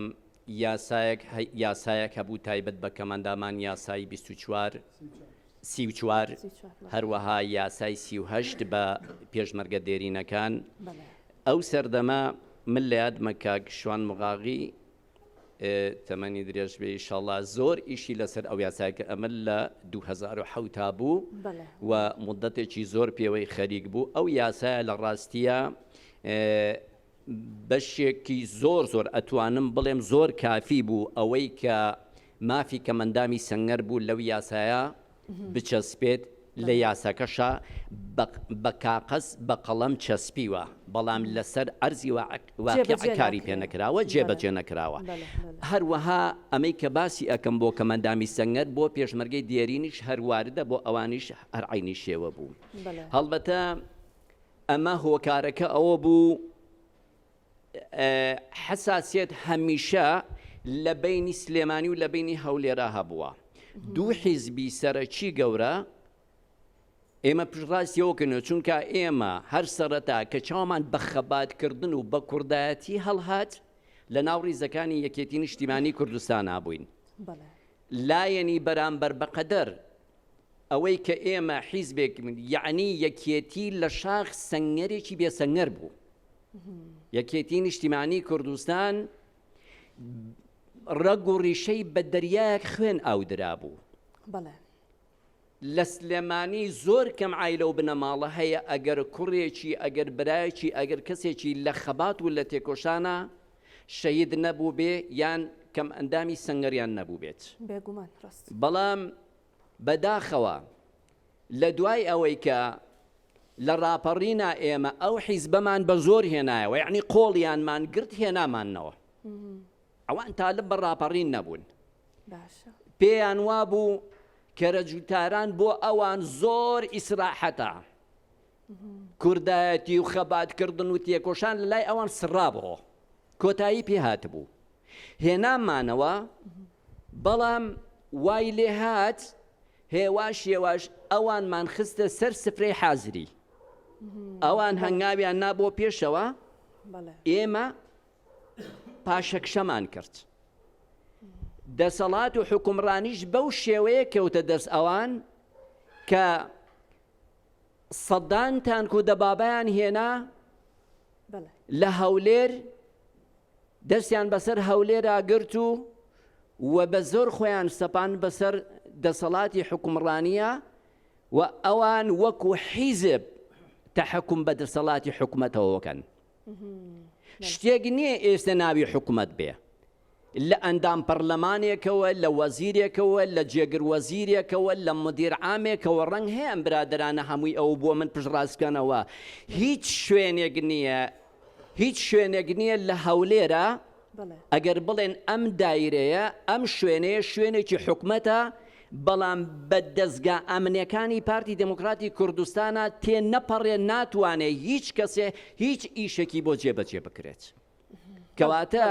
یاسایەک هەبوو تایبەت بە کەمەندامان یاسای 24 هەروەها یاسای 38 بە پێشمەرگە دێرینەکان. ئەو سەردەما من لە یادمە کاک شوان مغاغی تەمەنی درێژ بێ ئینشاڵڵا زۆر ئیشی لەسەر ئەو یاسایەکە ئەمە لە 2007 بوو و مودەتێکی زۆر پێوەی خەریک بوو. ئەو یاسایە لە ڕاستیە بەشێکی زۆر ئەتوانم بڵێم زۆر کافی بوو ئەوەی کە مافی کەمەندامی سەنگەر بوو لەو یاسایە بچەسپێت لە یاساکەشە بە کاغەز بە قەڵەم چەسپیوە بەڵام لەسەر ئەرزی واقعکاری پێ نەکراوە جێبەجێ نەکراوە. هەروەها ئەمەی کە باسی ئەەکەم بۆ کەمەندامی سەنگەر بۆ پێشمەرگەی دیێرینیش هەرواردە بۆ ئەوانیش هەر عینی شێوە بوو. هەڵبەتە ئەمە هۆکارەکە ئەوە بوو حساسیت هەمیشە لە بینی سلێمانی و لە بینی هەولێرا هەبووە. دوو حیزبی سەرەکی گەورە ئێمە پشڕاستیەوەکەنەوە چونکە ئێمە هەر سەرەتا کە چاومان بە خەباتکردن و بە کوردایەتی هەڵهات لە ناو ڕیزەکانی یەکێتی نیشتیمانی کوردستان بووین. لایەنی بەرامبەر بەقەدەر ئەوەی کە ئێمە حیزبێک یعنی یەکێتی لە شاخ سەنگەرێکی بێسەنگەر بوو. یەکێتی نیشتیمانی کوردستان ڕەگ و ڕیشەی بە دەریایەک خوێن ئاودرا بوو. لە سلێمانی زۆر کەم عایلە و بنەماڵە هەیە ئەگەر کوڕێکی ئەگەر برایەکی ئەگەر کەسێکی لە خەبات و لە تێکۆشانە شەید نەبوو بێ یان کەم ئەندامی سەنگەریان نەبوو بێت. بەڵام بەداخەوە لە دوای ئەوەی کە لە ڕاپەڕینا ئێمە ئەو حیزبەمان بە زۆر هێنایەوە یعنی قۆڵیانمان گرت هێنامانەوە ئەوان تالب بە ڕاپەڕین نەبوون پێیان وابوو کەرەجوتاران بۆ ئەوان زۆر ئیسراحەتە کوردایەتی و خەباتکردن و تێکۆشان لە لای ئەوان سڕابەوە کۆتایی پێ هاتبوو هێنامانەوە بەڵام وای لێ هات هێواش هێواش ئەوانمان خستە سەر سفرەی حازری ئەوان هەنگاویان نابۆ پێشەوە ئێمە پاشەکشەمان کرد دەسەڵات و حکومڕانیش بەو شێوەیە کەوتە دەست ئەوان کە سەدانتان و دەبابەیان هێنا لە هەولێر دەستیان بەسەر هەولێرا گرت و بە زۆر خۆیان سەپان بەسەر دەسەڵاتی حکومڕانیە و ئەوان وەکو حیزب تەحەکوم بە دەسەڵاتی حکومەتەوەکەن شتێک نییە ئێستا ناوی حکومەت بێ لە ئەندام پەرلەمانێکەوە لە وەزیرێکەوە لە جێگر وەزیرێکەوە لە مدیر عامێکەوە ڕەنگ هەیە ئەم برادرانە هەمووی ئەو بۆ من پشتڕاستکەنەوە هیچ شوێنێک نییە لە هەولێرە ئەگەر بڵێن ئەم دایرەیە ئەم شوێنەیە شوێنێکی حکومەتە بەڵام بە دەستگا ئەمنیەکانی پارتی دموکراتی کوردستانە تێ نەپەڕێ ناتوانێت هیچ کەسێ هیچ ئیشێکی بۆ جێبەجێ بکرێت کەواتە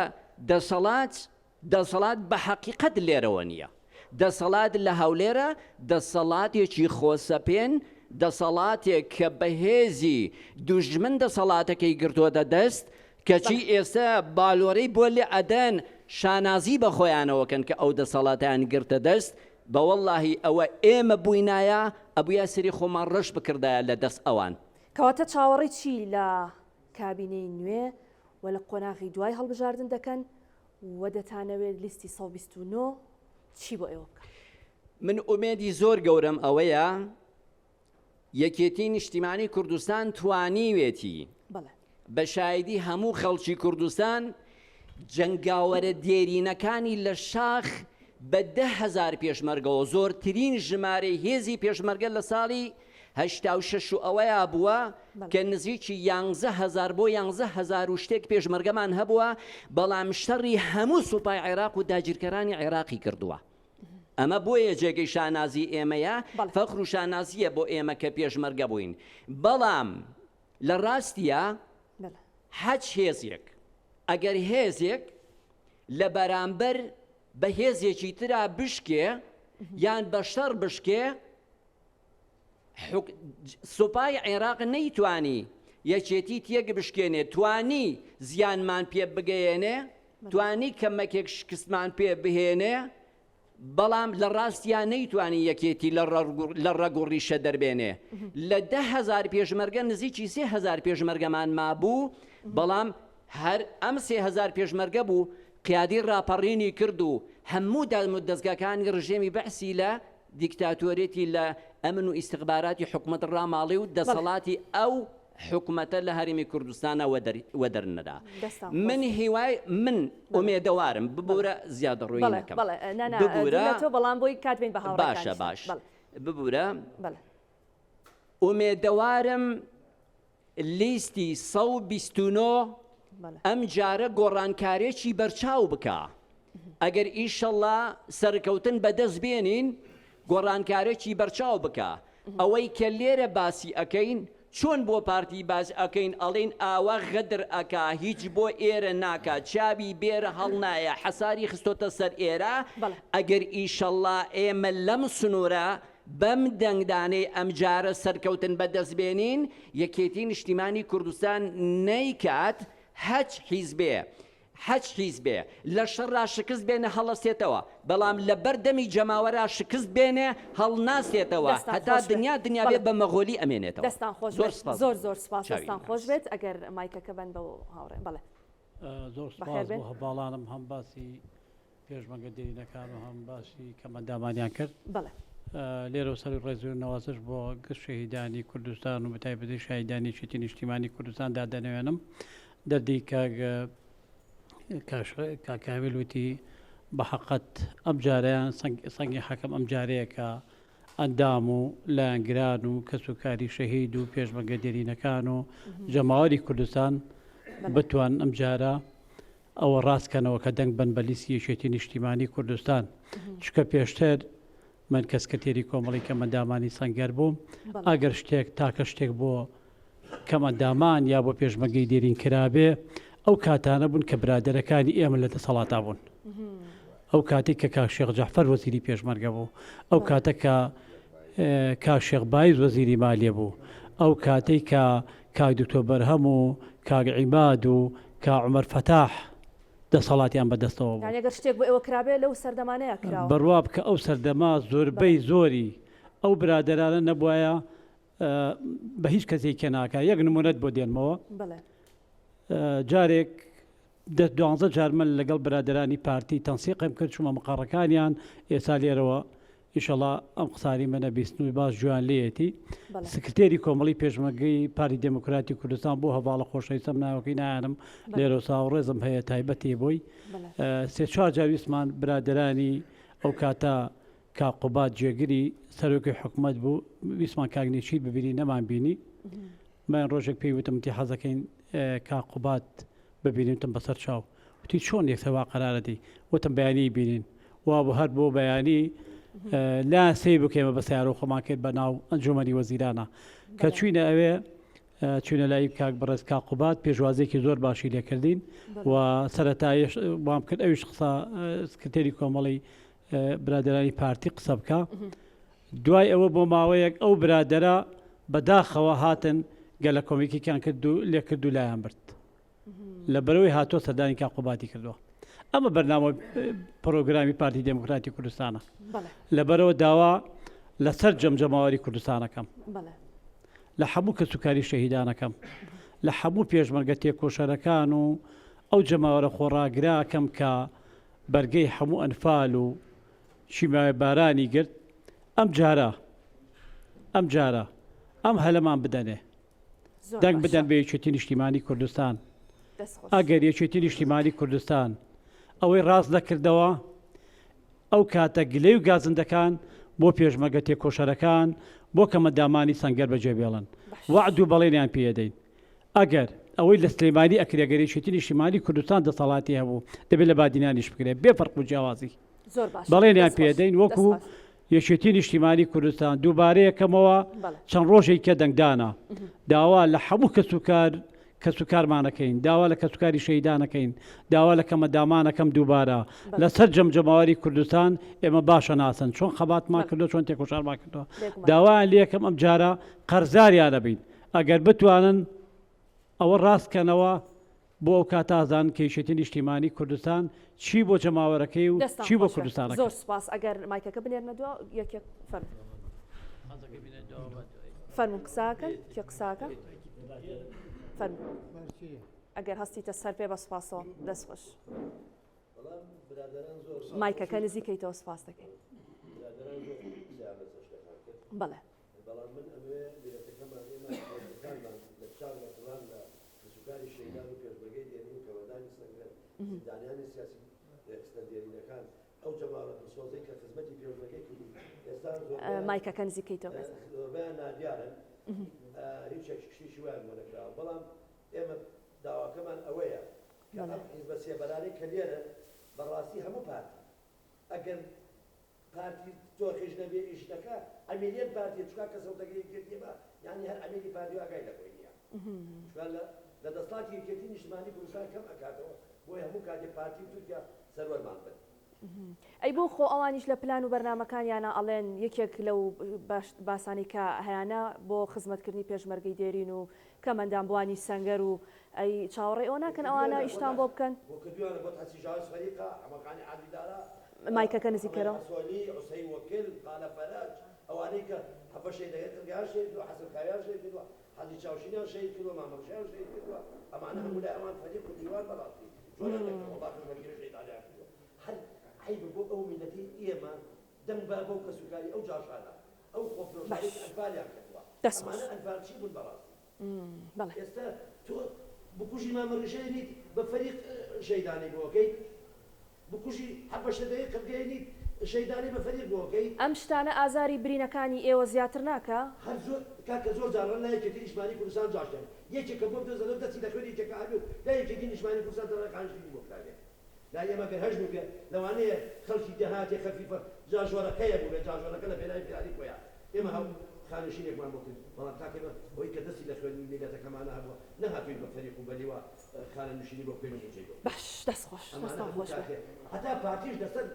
دەسەڵات بە حەقیقەت لێرەوە نییە دەسەڵات لە هەولێرە دەسەڵاتێکی خۆسەپێن دەسەڵاتێک کە بەهێزی دوژمن دەسەڵاتەکەی گرتووەتە دەست کەچی ئێستا باڵۆرەی بۆ لێ ئەدەن شانازی بە خۆیانەوەکەن کە ئەو دەسەڵاتیان گرتە دەست بەوەڵڵاهی ئەوە ئێمە بووینایە ئەبووە سەری خۆمان ڕەش بکردایە لە دەست ئەوان کەواتە چاوەڕێی چی لە کابینەی نوێ و لە قۆناغی دوای هەڵبژاردن دەکەن و دەتانەوێت لیستی 129 چی بۆ ئێوە بکەن من ئومێدی زۆر گەورەم ئەوەیە یەکێتی نیشتیمانی کوردستان توانیوێتی بە شایدی هەموو خەڵکی کوردستان جەنگاوەرە دێرینەکانی لە شاخ بە 10,000 پێشمەرگەوە زۆرترین ژمارەی هێزی پێشمەرگە لە ساڵی 86 ئەوەیە بووە کە نزیکی 11,000 بۆ 11,000 و شتێک پێشمەرگەمان هەبووە بەڵام شەڕی هەموو سوپای عێراق و داگیرکەرانی عێراقی کردووە ئەمە بۆیە جێگەی شانازی ئێمەیە فەخر و شانازیە بۆ ئێمە کە پێشمەرگە بووین بەڵام لە ڕاستیە هەچ هێزێک ئەگەر هێزێک لە بەرامبەر بە هێزێکی ترا بشکێ یان بە شەڕ بشکێ سوپای عێراق نەیتوانی یەکێتی تێک بشکێنێ توانی زیانمان پێ بگەیێنێ توانی کەمەکێک شکستمان پێ بهێنێ بەڵام لە ڕاستیان نەیتوانی یەکێتی لە ڕەگ و ڕیشە دەربێنێ لە 10,000 پێشمەرگە نزیکی 3,000 پێشمەرگەمان مابوو بەڵام هەر ئەم 3,000 پێشمەرگە بوو قیادی ڕاپەڕینی کرد و هەموو دەستگاکانی ڕژێمی بەعسی لە دیکتاتۆرێتی لە ئەمن و ئیستیخباراتی حکومەت ڕاماڵی و دەسەڵاتی ئەو حکومەتە لە هەرێمی کوردستانە وەدەرنەدا من هیوای من ئومێدەوارم ببوورە زیادە ڕووی نەکەم بەڵام بۆی کاتبین بە باشە باش ببوورە ئومێدەوارم لیستی 129 ئەم جارە گۆڕانکارێکی بەرچاو بکە ئەگەر ئیشەڵڵا سەرکەوتن بەدەست بێنین گۆڕانکارێکی بەرچاو بکە ئەوەی کە لێرە باسی ئەەکەین چۆن بۆ پارتی باز ئەەکەین ئەڵێن ئاوا غەدر ئەکا هیچ بۆ ئێرە ناکات چاوی بێرە هەڵنایە حەساری خستۆتە سەر ئێرە ئەگەر ئیشەڵڵا ئێمە لەم سنوورە بەم دەنگدانەی ئەم جارە سەرکەوتن بەدەست بێنین یەکێتی نیشتیمانی کوردستان نەیکات هەچ حیزبێ لە شەڕا شکست بێنە هەڵەستێتەوە بەڵام لە بەردەمی جەماوەرا شکست بێنێ هەڵناسێتەوە هەتا دنیا بێ بە مەغۆلی ئەمێنێتەوە دەستان خۆش زۆر سپاس دەستان خۆش بێت ئەگەر مایکەکە بن بە هاوڕێ بڵێ زۆر سپاس بۆ هەباڵانم هەم باسی پێشمەرگە دێرینەکان و هەم باسی کەمەندامانیان کرد لێرە سەر ڕێزوی نەوازش بۆ گشت شەهیدانی کوردستان و بەتایبەتی شەهیدانی چێتی نیشتیمانی کوردستاندا دەنوێنم دەردی کاکاویل وتی بە حەقەت ئەم جارەیان سەنگی حەکەم ئەم جارەیەکە ئەندام و لایەنگران و کەسوکاری شەهید و پێشمەرگە دێرینەکان و جەماوەری کوردستان بتوان ئەم جارە ئەوە ڕاستکەنەوە کە دەنگ بن بە لیستی یەکێتی نیشتیمانی کوردستان چکە پێشتر من کەسکە تێری کۆمەڵی کەمەندامانی سەنگەر بووم ئەگەر شتێک تاکە شتێک بۆ کەمەندامان یا بۆ پێشمەرگەی دێرین کرابێ ئەو کاتانە بوون کە برادەرەکانی ئێمە لە دەسەڵاتا بوون ئەو کاتێک کە کاک جەعفەر وەزیری پێشمەرگە بوو، ئەو کاتە کە کاک شێخ بایز وەزیری مالیە بوو، ئەو کاتەی کە کاک دکتۆر بەرهەم و کاک عیماد و کاک عومەر فەتاح دەسەڵاتیان بەدەستەوە بوو. ئەگەر شتێک بۆ ئێوە کرابێ لەو سەردەمانەیە کراوە بڕوا بکە ئەو سەردەما زۆربەی زۆری ئەو برادرانە نەبووایە بە هیچ کەسێک کە ناکە. یەک نمونەت بۆ دێنمەوە جارێک 12 جارمە لەگەڵ برادرانی پارتی تەنسیقم کرد چوومە مقاڕەکانیان ئێستا لێرەوە ئیشەڵا ئەم قساری منە بیستنووی باش جوان لێتی سکرتێری کۆمەڵی پێشمەرگەی پارتی دموکراتی کوردستان بۆ هەواڵە خۆشەویستم ناوەکەی نایانم لێرە ساوڕێزم هەیە تایبەتی بۆی سێ چوار جار ویسمان برادرانی ئەو کاتە کاقوبات جێگیری سەرۆکی حکومت بوو ویسمان کاگنێچیت ببینی نەمان بینی من ڕۆژێک پێی وتم تی حەزەکەین کاقوبات ببینیتم بەسەر چاو وتی چۆن یەکسەوا قەرارەتی وتم بەیانی بینین وا بۆ هەر بۆ بەیانی لا سێ بکەمە بە سیارۆ خۆمان کرد بە ناو ئەنجومەنی وەزیرانە کە چوینە ئەوێ چوینە لای کاک بەڕێز کاقوبات پێشوازێکی زۆر باشی لێکردین و سەرەتایش وام کرد ئەویش قسە سکرتێری کۆمەڵی برادرانی پارتی قسە بکە دوای ئەوە بۆ ماوەیەک ئەو برادرە بەداخەوە هاتن گەلە کۆمیکیان کرد و لێ کرد و لایان برد لە بەرەوەی هاتۆ سەردانی کاقوباتی کردووە. ئەمە بەرنامە پرۆگرامی پارتی دموکراتی کوردستانە لەبەرەوە داوا لەسەر جەمجەماوەری کوردستانەکەم لە هەموو کەسوکاری شەهیدانەکەم لە هەموو پێشمەرگە تێکۆشەرەکان و ئەو جەماوەرە خۆڕاگراکەم کە بەرگەی هەموو ئەنفال و شیماوی بارانی گرت ئەم جارە ئەم هەلەمان بدەنێ دەنگ بدەن بە یەکێتی نیشتیمانی کوردستان. ئەگەر یەکێتی نیشتیمانی کوردستان ئەوەی ڕاست نەکردەوە ئەو کاتە گلەی و گازندەکان بۆ پێشمەرگە تێکۆشەرەکان بۆ کەمەندامانی سەنگەر بەجێ بێڵن وعد و بەڵێنیان پێدەین. ئەگەر ئەوەی لە سلێمانی ئەکرێگەری یەکێتی نیشتیمانی کوردستان دەسەڵاتی هەبوو دەبێت لە بادینانیش بکرێت بێ فەرق و جیاوازی بەڵێنیان پێدەین وەکو یەکێتی نیشتیمانی کوردستان دووبارەیەکەمەوە چەند ڕۆژێکە دەنگدانە داوا لە هەموو کەسوکارمانەکەین داوا لە کەسوکاری شەیدانەکەین داوا لە کەمەندامانەکەم دووبارە لەسەر جەمجەماوەری کوردستان ئێمە باشە ناسن چۆن خەباتمان کردو چۆن تێکۆشارمان کردەوە داوایان لێکم ئەم جارە قەرزاریانە بین ئەگەر بتوانن ئەوە ڕاستکەنەوە بۆ ئەو کاتازان کە یەکێتی نیشتیمانی کوردستان چی بۆ جەماوەرەکەی و چی بۆ کوردستانەکە. زۆر سپاس ئەگەر مایکەکە بنێرنە دووە یەکێک فەرموو قساکەن کێ قساکە ئەگەر هەستیتە سەر پێ بە سپاسەوە دەست خۆش مایکەکە نزیکەیتەوە سپاس دەکەین. بەڵێ دانیانی سیاسی ئێستادێرینەکان ئەو جەماوەت سۆزەی کە خزمەتی پێشمەرگەی کردو ئێستا مایکەکە نزیکەیتەوە زۆربیان نادیارن هیچ شتێکی وایان بۆ نەکراوە بەڵام ئێمە داواکەمان ئەوەیە کە ئەم حیزبە سێبەرانەی کە لێرە بەڕاستی هەموو پارتی ئەگەر پارتی تۆخیش نەبێ ئیش دەکا ئەمێنیەن پارتی چکا کەسەوتەکەی کردیمە یعنی هەر ئەمێنی پارتی ئاگای لەخۆی نییە لە دەسڵاتی یەکێتی نیشتیمانی کوردستان کەم ئەکاتەوە بۆی هەموو کاتێ پارتی تورکیا سەروەرمان بن. ئەی بۆ خۆ ئەوانیش لە پلان و بەرنامەکانیانە ئەڵێن یەکێک لەو باسانی کە هەیانە بۆ خزمەتکردنی پێشمەرگەی دێرین و کەمەندان بوانی سەنگەر و ئەی چاوەڕێ ئەوە ناکەن ئەوانە ئیشتان بۆ بکەن مایکەکە نزیکەرەوە ئەوانەی کە هەفە شەیدەکەیان شەید کردووە حەسەنکاریان شەید کردووە حەزی چاوشینیان شەید کردووە مامەڕشیان شەید کردووە ئەمانە هەموو لای ئەوان فەریق و دیوار بەڕاستی هەر عیب بۆ ئەو میلەتی ئێمە دەنگ بە بەو کەسوکاری ئەو جاشانە ئەو خۆفرۆشی ئەنفالیان کردووە ئەمانە ئەنفال چی بوون بەڕاستی ئێستا تۆ بکوژی مامەڕشەی نیت بە فەریق شەیدانی بۆکەیت بکوژی هەفە شەدەیە کردگەیەنیت شەیدانی بە فەریق بۆکەیت ئەم شتانە ئازاری برینەکانی ئێوە زیاتر ناکە هەر زۆر کاکە زۆر جاران لا یەکێتی نیشتیمانی کوردستان جاشتن یەکێکە بۆ دەزەوە دەستی دەخوێت یەکێکە هەبێ لا یەکێتی نیشتیمانی کوردستان دەڕێقانشتی بۆ بکارێت لا ئێمە گەر هەژم بێ لەوانەیە خەڵکی دەهاتێ خەفیفە جاژۆرەکەیە بوو بێ جاژۆرەکە لە پێناوی پیالی خۆیان ئێمە هەو خانشینێکمان بۆ کرد بەڵام کاکەمە ئەوەی کە دەستی لە خوێندنی میلەتەکەمانە هەبووە نەهاتووین بە فەریق و بەلیوە خانە نووشینی بۆ بکەین و باش دەستخۆش دەستان خۆش بێ هەتا پارتیش دەسەر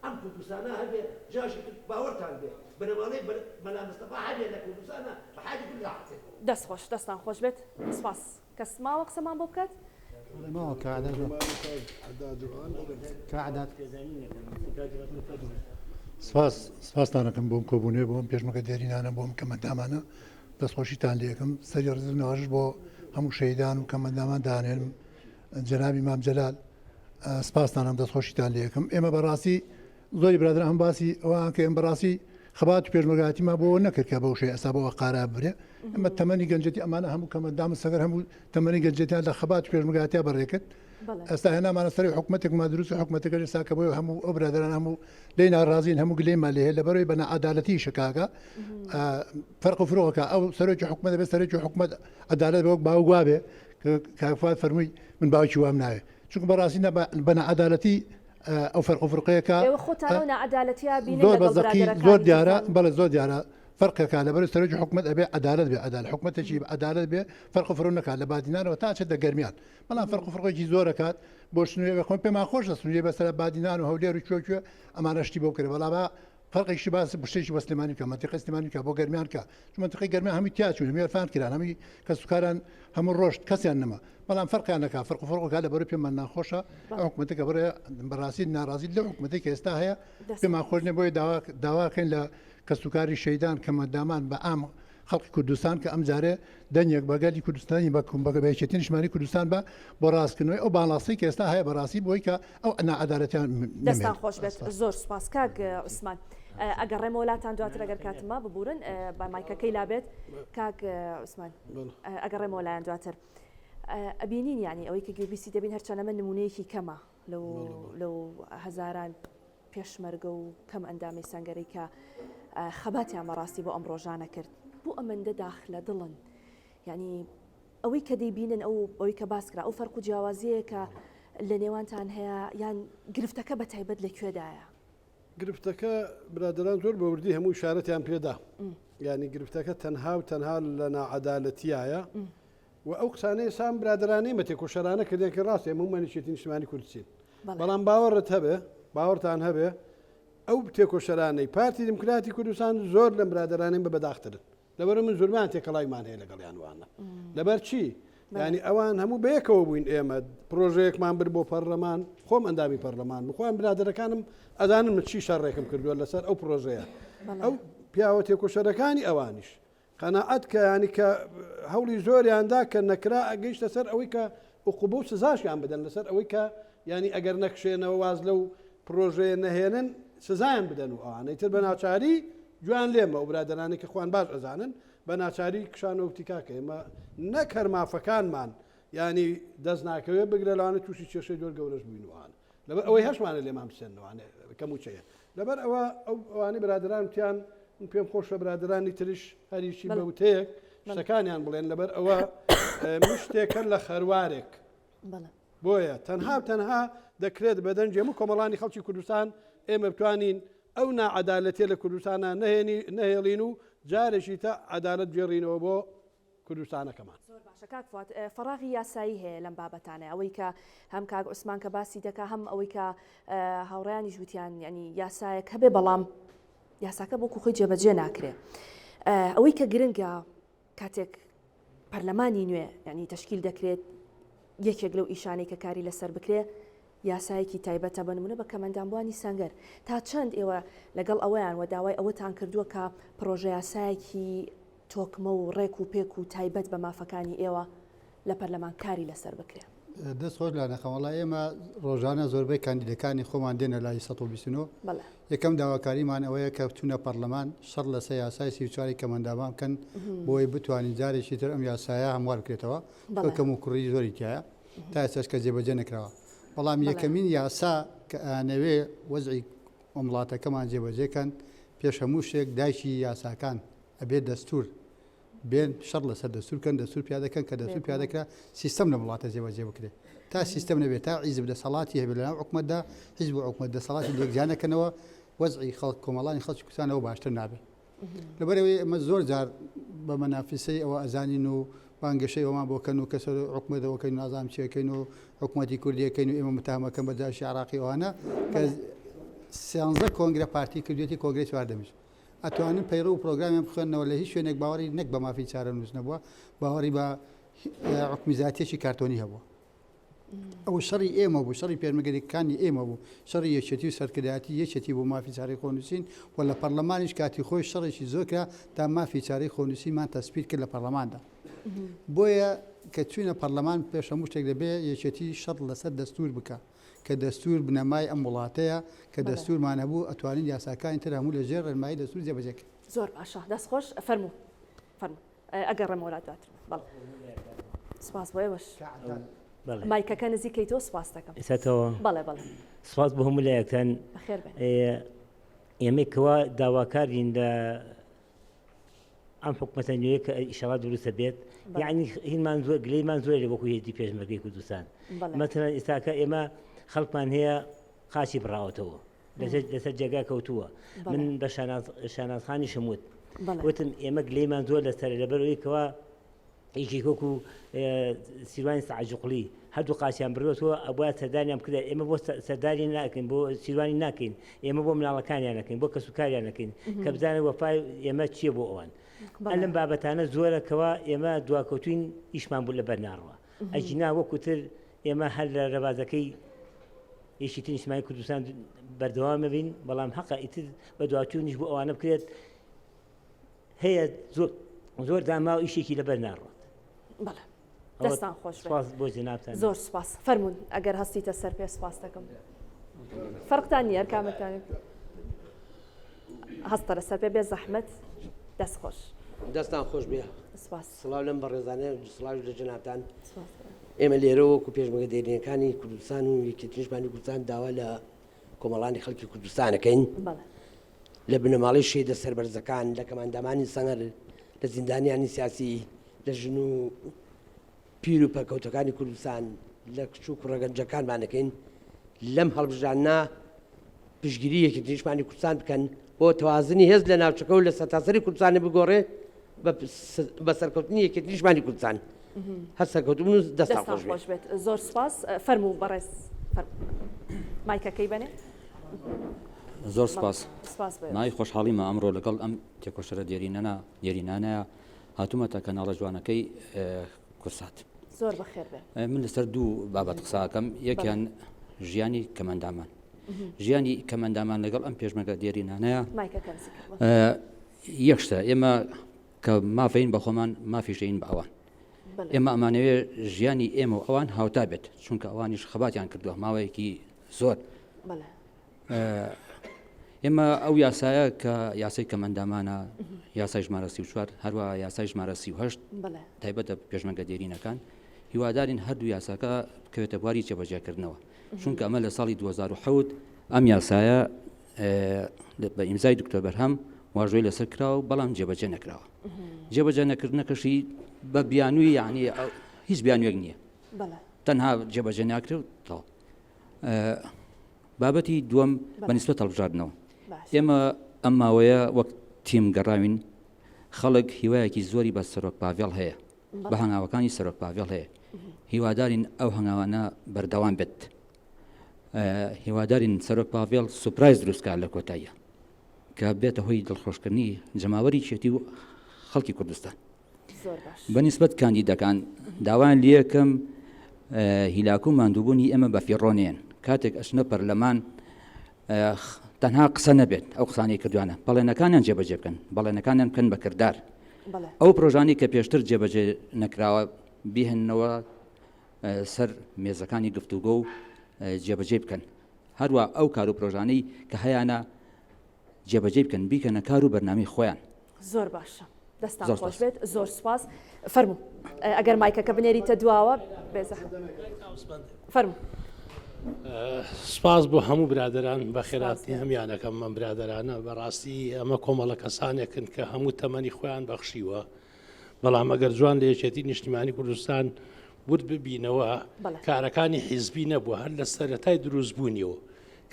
ئەم کوردستانە هەبێ جاشی باوەڕتان بێ بنەماڵەی مەلا مستەفا هەبێ لە کوردستانە بە حاجی کرد ڕاحەتێ دەستخۆش دەستان خۆش بێت سپاس کەس ماوە قسەمان بۆ بکات ما كعادات سپاستانەکەم بۆم کۆبوونێ بۆم پێشمەکە دێرینانە بۆم کەمەندامانە دەستخۆشیتان لێکم سەری ڕزنەوەش بۆ هەموو شەیدان و کەمەندامان دانێنم جەنابی مام جەلال سپاستانم دەستخۆشیتان لێکم ئێمە بەڕاستی زۆری برادر ئەم باسی ئەوان کە ئێم بەڕاستی خەبات و پێشمەرگاتیما بۆ نەکرد کە بەو شێ ئەسا بەوە قارا برێ ئەمە تەمەنی گەنجەتی ئەمانە هەموو کەمەندام سەگەر هەموو تەمەنی گەنجەتیان لە خەبات و پێشمەرگاتیا بەڕێکرد ئەستا هێنامانە سەری حکومەتێکمان دروست و حکومەتەکەش ساکە بۆ هەموو ئەو برادران هەموو لێی ناڕازین هەموو گلەیمان لێ هەیە لەبەرەوەی بە نەعەدالەتی شکاکە فەرق و فرۆکە ئەو سەرۆکی حکومەت بێت سەرۆکی حکومەت عەدالەت بە وەک باوگوا بێ کە کاکفات فەرمووی من باوکی وام ناوێ چونکە بەڕاستی بە نەعەدالەتی ئەو فەرق و فرقەیەکە زۆر بەزەقی زۆر دیارە بەڵێ زۆر دیارە فرقێکە لەبەر سەرۆکی حکومەت ئەبێ عەدالەت بێ عەدالەت حکومەتێکی عەدالەت بێ فەرق و فرۆ نەکات لە بادینانەوە تا چێتە گەرمیان بەڵام فەرق و فرقێکی زۆرەکات بۆ شنوێ خۆم پێمان خۆش دەسنوێ بەسەر بادینان و هەولێر و کوێ ئەمانە شتی بۆ کرد بەڵام فەرقێکی باس شتێکی بە سلێمانی کە منتیقەی سلێمانی کە بۆ گەرمیان کە چون منتیقەی گەرمیان هەمووی تیا چوون هەمووی عەرفان کران هەمووی کەسوکاران هەموو ڕۆژ کەسیان نەما بەڵام فەرقیان نەکات فەرق و فرقەکە لەبەرەوەی پێمان ناخۆشە حکومەتەکە بڕێ بەڕاستی ناڕازی لەو حکومەتێک کە ئێستا هەیە پێمان خۆش نییە بۆی داواکەین لە کەسوکاری شەیدان کەمەندامان بە ئام خەڵکی کوردستان کە ئەم جارێ دەنگێک بەگەلی کوردستانی بەکەبێچێتی نیشتمانی کوردستان بە بۆ ڕاستکردنەوەی ئەو باڵاسی کە ئێستا هەیە بەڕاستی بۆی کە ئەو نەعەدالەتیان دەستان خۆش بێت زۆر سوپاس کاک عوسمان ئەگەڕێمە وڵاتان دواتر ئەگەر کاتما ببورن بە مایکەکەی لابێت کاک عوسمان ئەگەڕێمە وڵایان دواتر ئەبینین یعنی ئەوەی کە گوێبیسی دەبین هەرچەنەمە نمونەیەکی کەمە لەو هەزاران پێشمەرگە و کەم ئەندامی سەنگەرەی کە خەباتیان بەڕاستی بۆ ئەم ڕۆژانە کرد بۆ ئەمەندە داخلە دڵن یعنی ئەوەی کە دەیبینن ئەوەی کە باسکرا ئەو فەرق و جیاوازیە کە لە نێوانتان هەیە یان گرفتەکە بە تایبەت لەکوێدایە گرفتەکە برادران زۆر بەوردی هەموو شارەتیان پێدا ینی گرفتەکە تەنها و تەنها لە ناعەدالەتیایە و ئەو قسانەی سام برادرانەی مە تێکۆشەرانە کردێن کە ڕاستێ هەموو مەنیشێتی نیشتمانی کوردستان بەڵام باوەڕت هەبێ باوەڕتان هەبێ ئەو تێکۆشەرانەی پارتی دموکراتی کوردستان زۆر لە برادرانەی بە بەداخترن لەبەر من زۆرمان تێکەڵایمان هەیە لەگەڵیان وانە لەبەر چی ینی ئەوان هەموو بەیەکەوە بووین ئێمە پرۆژەیەکمان بر بۆ پەرلەمان خۆم ئەندامی پەرلەمان بخۆیان برادرەکانم ئەزانم من چی شەڕێکم کردووە لەسەر ئەو پرۆژەیە ئەو پیاوە تێکۆشەرەکانی ئەوانیش قەناعەت کە ینی کە هەوڵی زۆریاندا کە نەکرا ئەگەیشتە سەر ئەوەی کە عقوبە و سزاشیان بدەن لەسەر ئەوەی کە ینی ئەگەر نەکشێنەوە واز لەو پرۆژەیە نەهێنن سزایان بدەن و ئەوانەی تر بە ناچاری جوان لێمە و برادرانی کە خوان باش ئەزانن بە ناچاری کشانەوە تیکاکە ئێمە نەک هەرمافەکانمان ینی دەست ناکەوێت بگرە لەوانە تووشی کێشەی زۆر گەورەش بووینوان لەبەر ئەوەی هەشمانە لێمان بسێنەوانێ کەموچەیە لەبەر ئەوانی برادران تیان پێم خۆشە برادرانی تریش هەریشی بەوتەیەک شتەکانیان بڵێن لەبەر ئەوە مشتێکە لە خەروارێک بۆیە تەنها دەکرێت بەدەنج هەموو کۆمەڵانی خەڵکی کوردستان ئێمە بتوانین ئەو ناعەدالەتێ لە کوردستانە نەهێڵین و جارێکی تا عەدالەت گێڕینەوە بۆ کوردستانەکەمان. زۆر باشە کاک فواد فەراغی یاسایی هەیە لەم بابەتانە ئەوەی کە هەم کاک عوسمان کە باسی دەکا هەم ئەوەی کە هاوڕێیانی ژووتیان ینی یاسایەک هەبێ بەڵام یاساکە بۆ کوخۆی جێبەجێ ناکرێ ئەوەی کە گرنگە کاتێک پەرلەمانی نوێ ینی تەشکیل دەکرێت یەکێک لەو ئیشانەی کە کاری لەسەر بکرێ یاسایەکی تایبەتە بنمونە بە کەمەندانبوانی سەنگەر تا چەند ئێوە لەگەڵ ئەوەیان و داوای ئەوەتان کردووە کە پرۆژە یاسایەکی تۆکمە و ڕێک و پێک و تایبەت بە مافەکانی ئێوە لە پەرلەمان کاری لەسەر بکرێ دەست خۆش لا نەخەوەڵا ئێمە ڕۆژانە زۆربەی کاندیدەکانی خۆمان دێنە لای 129 یەکەم داواکاریمان ئەوەیە کە بچوونە پەرلەمان شەڕ لەسەر یاسای 34 کەمەندامان بکەن بۆی بتوانین جارێکی تر ئەم یاسایە هەموار بکرێتەوە کەم و کوڕی زۆری تایە تا ئێستاش کە جێبەجێ نەکراوە بەڵام یەکەمین یاسا کە ئانەوێ وەزعی وڵاتەکەمان جێبەجێکەن پێش هەموو شتێک دایکی یاساکان ئەبێت دەستور بێن شەڕ لەسەر دەستورکەن دەستور پیادەکەن کە دەستور پیادەکرا سیستەم لە وڵاتە جێبەجێ بکرێت تا سیستەم نەبێت تا حیزب دەسەڵاتی هەبێت لەناو حکومەتدا حیزب و حکومەت دەسەڵاتی یەکجانەکەنەوە وەزعی خەڵک کۆمەڵانی خەڵکی کوردستانەوە باشتر نابێت لەبەرەوەی ئەمە زۆر جار بە مەنافسەی ئەوە ئەزانین و بانگەشەی ئەومان بۆکەن و کەسەر حکومەتەوەکەین نازام چیەکەین و حکوومەتی کوردیەکەین و ئێمە متهمەکەم بە داعشی عراقی ئەوانە کە 13 کۆنگرە پارتی کردوێتی کۆنگرەی چواردەمیش ئەتوانن پەیڕە و پرۆگرامیان بخوێنەوە لە هیچ شوێنێک باوەڕی نەک بە مافی چارە نووس نەبووە باوەڕی بە حکومیزاتێکی کارتۆنی هەبووە ئەو شەڕی ئێمە بوو شەڕی پێرمەگەریەکانی ئێمە بوو شەڕی یەکێتی و سەرکردایەتی یەکێتی بۆ مافی چارەی خۆنووسین و لە پەرلەمانیش کاتی خۆی شەڕێکی زۆرکرا تا مافی چارەی خۆنووسیمان تەسبیت کرد لە پەرلەماندا بۆیە کە چوینە پەرلەمان پێش هەموو شتێک دەبێ یەکێتی شەڕ لەسەر دەستور بکە کە دەستور بنەمای ئەم وڵاتەیە کە دەستورمان هەبوو ئەتوانین یاساکانی تر هەموو لەژێر ڕێنمایی دەستور جێبەجێ زۆر باشە دەست خۆش فەرموو ئەگەر ڕێمەوەلات دواتر بەڵ سپاس بۆ ئێوەش مایکەکە نزیکەیتەوە سپاس دەکەم ئێستاەوە بەڵێ بەڵێ سپاس بۆ هەموو لایەکتان بەخێر بێ ئێمەکەوە داواکارین لە ئەم حکومەتە نوێ کە ئیشەڵات دروستە بێت یعنی هینمان زۆر گلەیمان زۆر لە وەکو هێزی پێشمەرگەی کوردستان مەتەنەن ئێستاکە ئێمە خەڵکمان هەیە قاچی بڕاوەتەوە لەسەر جێگا کەوتووە من بە شانازخانی شموت وتم ئێمە گلەیمان زۆر لەسەر لەبەرەوەیکەوە هیچی وەکو سیروانی سەعجوقلی هەردوو قاچیان بڕوەتەوە ئەوە سەردانیان بکرێت ئێمە بۆ سەرداری ناکەین بۆ سیروانی ناکەین ئێمە بۆ مناڵەکانیان نەکەین بۆ کەسوکاریان نەکەین کە بزانە وەفای ئێمە چییە بۆ ئەوان ئەلم بابەتانە زۆرەکەوە ئێمە دواکەوتوین ئیشمان بوو لە بەرناڕەوە ئەجینا وەکوتر ئێمە هەر لە ڕێبازەکەی یەکی نیشتیمانی کوردستان بەردەوامە بین بەڵام حەقا ئیتر بە دواتوونیش بۆ ئەوانە بکرێت هەیە زۆر داما و ئیشێکی لە بەرناڕەوە بەڵێ دەستان خۆش بۆ جنابتان زۆر سپاس فەرمون ئەگەر هەستیتە سەر پێ سپاس دەکەم فەرقتان نییە کامەتانی هەستە لە سەر پێ بێ زەحمەت دەست خۆش دەستان خۆش بێ سپاس سڵاو لەم بە ڕێزانەیە سڵاوی لە جەنابتان ئێمە لێرەوەکو پێشمەگە دێرینەکانی کوردستان و یەکێتی نیشتیمانی کوردستان داوا لە کۆمەڵانی خەڵکی کوردستانەکەین لە بنەماڵی شێدە سەربەرزەکان لە کەماندامانی سەنگەر لە زیندانیانی سیاسی لە ژن و پیر و پەرکەوتەکانی کوردستان لە کچ و کوڕەگەنجەکانمانەکەین لەم هەڵبژاننا پشگیری یەکێتی نیشتیمانی کوردستان بکەن بۆ تەوازنی هێز لە ناوچەکە و لە سەرتاسەری کوردستانی بگۆڕێ بە سەرکەوتنی یەکێتی نیشتیمانی کوردستان هەر سەرکەوتبوون و دەستان خۆش بێت زۆر سپاس فەرموو بەڕێز مایکەکەی بنێ زۆر سپاس مای خۆشحاڵیمە ئەمڕۆ لەگەڵ ئەم تێکۆشەرە دیێرینانەیە هاتوومەتە کەناڵە جوانەکەی کورسات زۆر بەخێر بێ من لەسەر دوو بابەت قساکەم یەکیان ژیانی کەمەندامان ژیانی کەمەندامان لەگەڵ ئەم پێشمەرگە دیێرینانەیە یەک شتە ئێمە کە مافین بە خۆمان مافیشین بە ئەوان ئێمە ئەمانەوێ ژیانی ئێمە و ئەوان هاوتا بێت چونکە ئەوانیش خەباتیان کردووە ماوەیەکی زۆر ئێمە ئەو یاسایە کە یاسای کەمەندامانە یاسای ژمارە 34 هەروە یاسای ژمارە 38 تایبەتە پێشمەرگە دیێرینەکان هیوادارین هەردوو یاساکە بکەوێتە بواری جێبەجێکردنەوە چونکە ئەمە لە ساڵی 2007 ئەم یاسایە بە ئیمزای دکتۆر بەرهەم واژۆی لەسەر کراوە بەڵام جێبەجێ نەکراوە جێبەجێ نەکردنەکەشی بە بیانووی یعنی هیچ بیانوێک نییە تەنها جێبەجێ ناکرێت تاڵ بابەتی دووەم بەنسبەت هەڵبژاردنەوە ئێمە ئەم ماوەیە وەک تیم گەڕاوین خەڵک هیوایەکی زۆری بە سەرۆک پاڤێڵ هەیە بە هەنگاوەکانی سەرۆک پاڤێڵ هەیە هیوادارین ئەو هەنگاوانە بەردەوام بێت هیوادارین سەرۆک پاڤێڵ سوپرایز دروستکە لە کۆتاییە کە بێتە هۆی دڵخۆشکردنی جەماوەری چێتی و خەڵکی کوردستان بەنسبەت کاندیدەکان داوان لەکەم هیلاکو و ماندووبوونی ئێمە بە فیڕۆنێن کاتێک ئەچنە پەرلەمان تەنها قسە نەبێت ئەو قسانەی کردوانە بەڵێنەکانیان جێبەجێ بکەن بەڵێنەکانیان بکەن بە کردار ئەو پرۆژانی کە پێشتر جێبەجێ نەکراوە بیهێننەوە سەر مێزەکانی گفتوگۆ و جێبەجێ بکەن هەروە ئەو کار و پرۆژانەی کە هەیەە جێبەجێ بکەن بیکەنە کار و بەرنامەی خۆیان زۆر باشە دەستان خۆش بێت زۆر سپاس فەرموو ئەگەر مایکەکە بنێریتە دواوە بێزە فەرموو سپاس بۆ هەموو برادران بە خێراتی هەمیانەکەم من برادرانە بەڕاستی ئەمە کۆمەڵە کەسانێکن کە هەموو تەمەنی خۆیان بەخشیوە بەڵام ئەگەر جوان لە یەکێتی نیشتیمانی کوردستان ورد ببینەوە کارەکانی حیزبی نەبووە هەر لە سەرەتای دروستبوونیەوە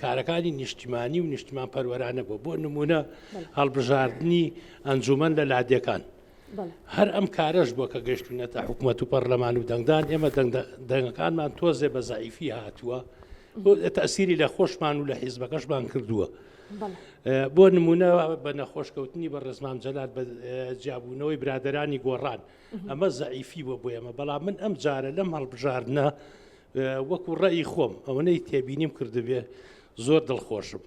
کارەکانی نیشتیمانی و نیشتیمان پەروەرانە بوو بۆ نمونە هەڵبژاردننی ئەنجومەن لە لادیەکان هەر ئەم کارەش بووە کە گەشتونەتە حکوومەت و پەرلەمان و دەنگدان ئێمە دەنگەکانمان تۆزێ بە زەعیفی هاتووە تەسیری لە خۆشمان و لە حیزبەکەشمان کردووە. بۆ نمونە بە نەخۆشکەوتنی بە ڕزمام جەلات بە جیابوونەوەی برادرانی گۆڕان ئەمە زەعیفی بووە بۆ ئێمە، بەڵام من ئەم جارە لەم هەڵبژاردنە وەکو ڕێی خۆم ئەوەنەی تێبینیم کردبێ زۆر دڵخۆشم.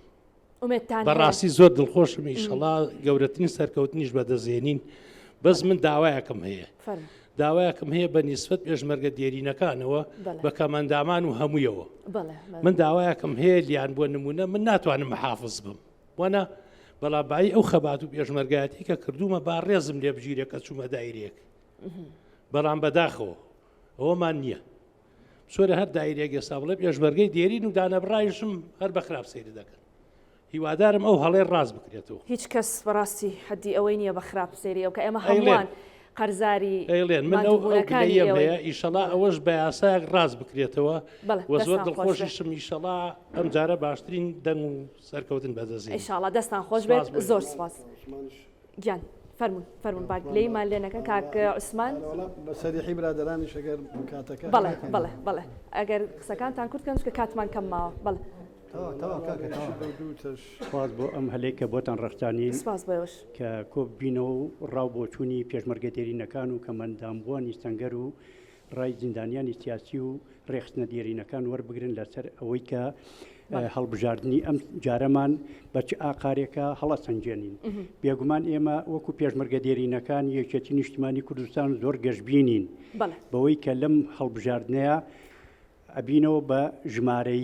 بەڕاستی زۆر دڵخۆشم ئیشەڵا گەورەترین سەرکەوتنیش بەدەزێنین. بەس من داوایەکەم هەیە داوایەکەم هەیە بە نیسبەت پێشمەرگە دێرینەکانەوە بە کەمەندامان و هەموویەوە من داوایەکەم هەیە لیان بۆ نمونە من ناتوانم محافظ بم وەنە بەڵابایی ئەو خەبات و پێشمەرگایەتی کە کردومە با ڕێزم لێ بژیرێکە چوومە دایرێک بەڵام بەداخەوە ئەوەمان نییە سۆرە هەر دایرێک ئێستا بڵێ پێشمەرگەی دێرین و دانەبڕایشم هەر بە خراپ سەیری دەکەن. هیوادارم ئەو هەڵێ ڕاست بکرێتەوە. هیچ کەس بەڕاستی حەدی ئەوەی نییە بە خراپ سەیریەوە کە ئێمە هەمووان قەرزاری من ئەو گلەیەم هەیە ئیشەڵا ئەوەش بە یاسایەک ڕاست بکرێتەوە وە زۆر دڵخۆشیشم ئیشەڵا ئەم جارە باشترین دەنگ و سەرکەوتن بەدەزێن. ئیشەڵا دەستان خۆش بێت زۆر سپاس. گیان فەرمون باگلەیمان لێ نەکەن کاک عوسمان بە سەریحی برادرانی شەگەر کاتەکە بەڵێ ئەگەر قسەکانتان کورت کەم کە کاتمان کەم ماوە بەڵێ سپاس بۆ ئەم هەلەیە کە بۆتان ڕەخسانی سپاس بۆش کە کۆب بینەوە و ڕاو بۆچوونی پێشمەرگە دێرینەکان و کەمەندامبووانی سەنگەر و ڕای زیندانیانی سیاسی و ڕێخستنە دێرینەکان وەربگرن لەسەر ئەوەی کە هەڵبژاردننی ئەم جارەمان بە چ ئاقارێکە هەڵە سنجێنین. بێگومان ئێمە وەکو پێشمەرگە دێرینەکان یەکێتی نیشتیمانی کوردستان زۆر گەشتبینین بەوەی کە لەم هەڵبژاردنەیە ئەبینەوە بە ژمارە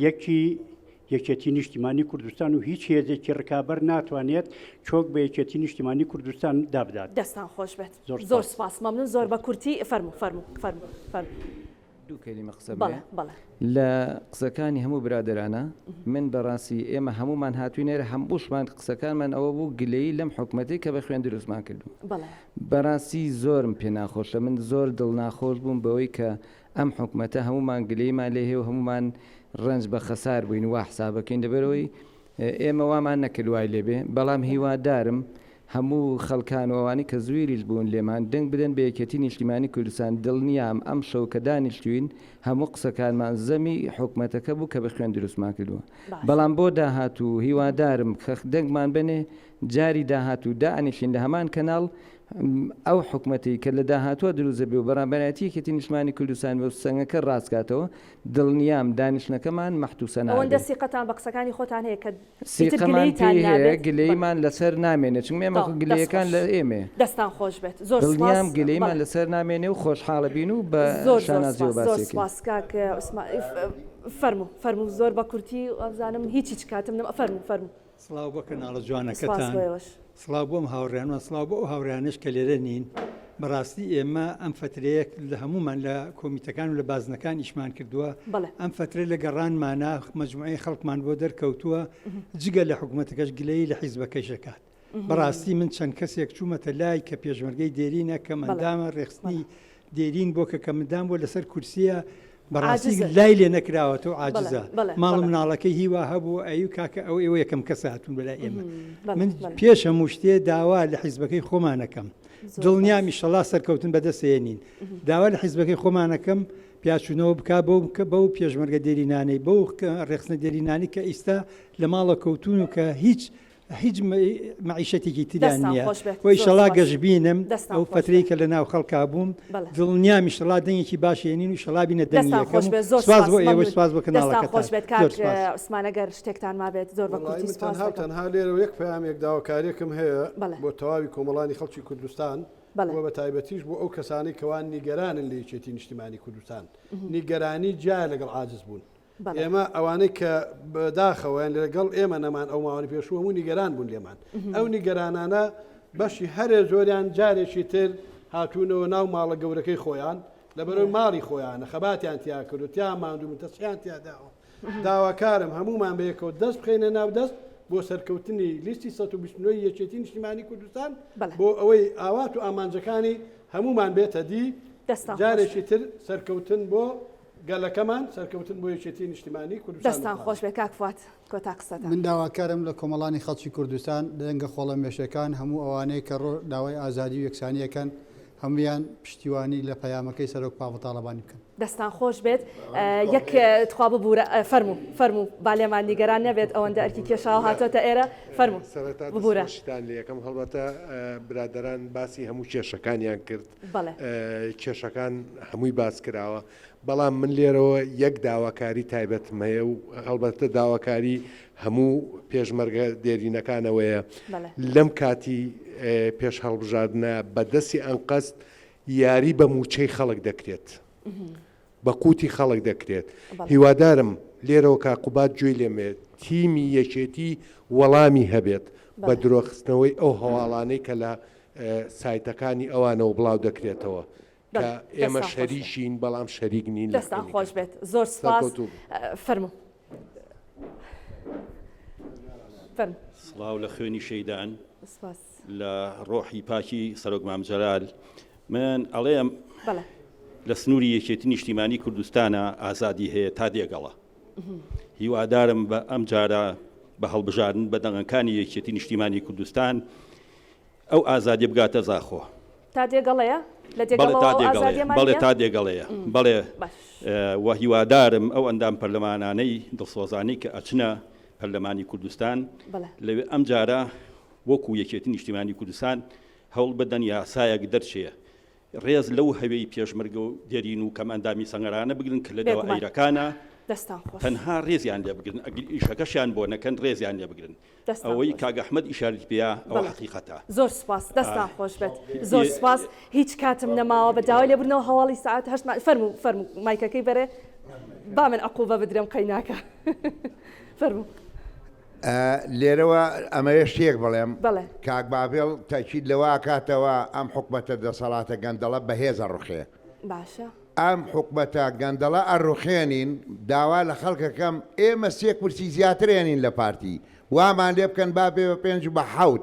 یەکێتی نیشتیمانی کوردستان و هیچ هێزێکی ڕکابەر ناتوانێت چۆک بە یەکێتی نیشتیمانی کوردستان دابدات. دەستان خۆش بێت زۆر سپاس مەمنون زۆر بە کورتی فەرموو دوو کەلیمە قسە لە قسەکانی هەموو برادرانە من بەڕاستی ئێمە هەمومان هاتوینێرە هەمووشمان قسەکانمان ئەوە بوو گلەیی لەم حکومەتی کە بە خوێن دروستمان کردو بەڕاستی زۆرم پێ ناخۆشە من زۆر دڵ ناخۆش بووم بەوەی کە ئەم حکومەتە هەمومان گلەیمان لێ هەیە و هەمومان ڕنج بە خەسار بووین وا حسابەکەین دەبەرەوەی ئێمە وامان نەکردوای لێبێ بەڵام هیوادارم هەموو خەڵکان و ئەوانی کە زوێریش بوون لێمان دەنگ بدەن بە یەکێتی نیشتیمانی کوردستان دڵنیام ئەم شەو کە دانیشتوین هەموو قسەکانمان زەمی حکومەتەکە بوو کە بە خوێن دروستمان کردووە بەڵام بۆ داهاتوو هیوادارم کە دەنگمان بنێ جاری داهاتوو دائنیشین لە هەمان کەناڵ ئەو حکومەتی کە لە داهاتوە دروزە بێ و بەڕامبەرەتی یەکێتی نیشتیمانی کوردستان بە سەنگەکە ڕاستکاتەوە دڵنیام دانیشتنەکەمان مەحتوسە نابێت. ئەوەندە سیقەتان بە قسەکانی خۆتان هەیە کە سیقەمان هەیە گلەیمان لەسەر نامێنێت چونکە ئێمە گلەیەکان لە ئێمێ دەستان خۆش بێت زۆر دڵنیام گلەیمان لەسەر نامێنێ و خۆشحاڵە بین و بە شانازی و زۆر سپاس کاک فەرموو زۆر بە کورتی ئەزانم هیچی کاتم فەرموو سڵاو بۆ کەناڵە جوانەکەتان سڵاو بۆم هاوڕیانوە سڵاو بۆ ئەو هاوڕیانش کە لێرە نین بەڕاستی ئێمە ئەم فترەیەک لە هەمومان لە کۆمیتەکان و لە بازنەکان ئیشمان کردووە ئەم فترە لە گەڕانمانە مەجموعەی خەڵکمان بۆ دەرکەوتووە جگە لە حکوومەتەکەش گلەی لە حیزبەکەی شەکات بەڕاستی من چەند کەسێک چوومەتە لای کە پێشمەرگەی دێرینە کە مندامە ڕێخستنی دێرین بۆ کە مندام بۆ لەسەر کورسیە بەڕاستی لای لێ نەکراوەتەوە عاجزە ماڵ مناڵەکەی هیوا هەبوو ئەو کاکە ئەو ئێوە یەکەم کەس هاتوون بەلای ئێمە من پێش هەموو شتێ داوا لە حیزبەکەی خۆمانەکەم دڵنیام ئیشەڵا سەرکەوتن بەدەستێنین داوا لە حیزبەکەی خۆمانەکەم پیاچوونەوە بک بەو پێشمەرگە دێرینانەی بەو ڕێخستنە دێرینانی کە ئیستا لە ماڵە کەوتون و کە هیچ معیشەتێکی تیدان نییە وی شەڵا گەشببینم ئەو فترەی کە لە ناو خەڵکا بووم دڵنیامی شەڵا دەنگێکی باشێنین و شەڵا بینە دەنگەکەم سپاس بۆ ئێوە سپاس بۆ کەناڵەکەتان خۆش بێت کاک عوسمانەگەر شتێکتان مابێت زۆر بە کورتی سپاس تەنها لێرە یەک پەیامێک داواکاریەکم هەیە بۆ تەواوی کۆمەڵانی خەڵکی کوردستان وە بە تایبەتیش بۆ ئەو کەسانی کەوان نیگەرانن لە یەکێتی نیشتیمانی کوردستان نیگەرانی جا لەگەڵ عاجز بوون ئێمە ئەوانەی کە بەداخەوەیان لەگەڵ ئێمە نەمان ئەو ماوەی پێشوو هەموو نیگەران بوون لێمان ئەو نیگەرانانە بەشی هەرێ زۆریان جارێکی تر هاتوونەوە ناو ماڵە گەورەکەی خۆیان لەبەرەوەی ماڵی خۆیانە خەباتیان تیا کرد و تیا ماندوو متەسیان تیاداوە داواکارم هەمومان بەیەکەوە دەست بخەینە ناو دەست بۆ سەرکەوتنی لیستی 129 یەکێتی نیشتیمانی کوردستان بۆ ئەوەی ئاوات و ئامانجەکانی هەمومان بێتە دی جارێکی تر سەرکەوتن بۆ گەلەکەمان سەرکەوتن بۆ یەکێتی نیشتیمانی کوردستان دەستان خۆش بێ کاک فوات کۆتا قسەتان من داواکارم لە کۆمەڵانی خەڵکی کوردستان دەنگە خۆڵەمێشەکان هەموو ئەوانەی کە ڕۆ داوای ئازادی و یەکسانیەکەن هەمویان پشتیوانی لە پەیامەکەی سەرۆک پاڵتاڵەبانی بکەن. دەستان خۆش بێت یەک تخوا ببوورە فەرموو بالێمان نیگەران نەبێت ئەوەندە ئەرکی کێشاو هاتۆتە ئێرە فەرموو ببوورە. یەکەم هەڵبەتە برادەران باسی هەموو کێشەکانیان کرد کێشەکان هەمووی باس کراوە بەڵام من لێرەوە یەک داواکاری تایبەتم هەیە و هەڵبەتە داواکاری هەموو پێشمەرگە دێرینەکانەوەیە لەم کاتی پێش هەڵبژاردنە بەدەستی ئەنقەست یاری بە موچەی خەڵک دەکرێت بە قوتی خەڵک دەکرێت هیوادارم لێرەوە کاقوبات گوێی لێمێت تیمی یەکێتی وەڵامی هەبێت بە درۆخستنەوەی ئەو هەواڵانەی کە لە سایتەکانی ئەوانەوە بڵاو دەکرێتەوە کە ئێمە شەریشین بەڵام شەریک نین. دەستان خۆش بێت زۆر سپاس فەرموو. سڵاو لە خوێنی شەیدان لە ڕۆحی پاکی سەرۆک مام جەلال من ئەڵێم لە سنووری یەکێتی نیشتیمانی کوردستانە ئازادی هەیە تا دێگەڵە هیوادارم بە ئەم جارە بە هەڵبژاردن بە دەنگەکانی یەکێتی نیشتیمانی کوردستان ئەو ئازادی بگاتە زاخۆ تا دێگەڵەیە بەڵێ تا دێگەڵەیە بەڵێ وە هیوادارم ئەو ئەندام پەرلەمانانەی دڵسۆزانی کە ئەچنە پەرلەمانی کوردستان لەوێ ئەم جارە وەکو یەکێتی نیشتیمانی کوردستان هەوڵ بدەن یاسایەک دەرچێ ڕێز لەو هەوێی پێشمەرگە و دێرین و کەمەندامی سەنگەرانە بگرن کە لە دەوە ئەیرەکانە تەنها ڕێزیان لێ بگرن ئەگەر ئیشەکەشیان بۆ نەکەن ڕێزیان لێ بگرن ئەوەی کاگ ئەحمەد ئیشارەتی پێیا ئەوە حەقیقەتە. زۆر سپاس دەستان خۆش بێت زۆر سپاس هیچ کاتم نەماوە بە داوای لێبوونەوە هەواڵی ساعت هەشت فەرموو مایکەکەی بەرێ با من عقوبە بدرێم قەیناکە فەرموو. لێرەوە ئەمەیە شتێک بڵێم کاک بابێڵ تاکید لەوە کاتەوە ئەم حکومەتە دەسەڵاتە گەندەڵە بەهێزە ڕوخێ باشە ئەم حکومەتە گەندەڵە ئەڕوخێنین داوا لە خەڵکەکەم ئێمە سێ کورسی زیاترێنین لە پارتی وامان لێ بکەن با پێ 5 بە 7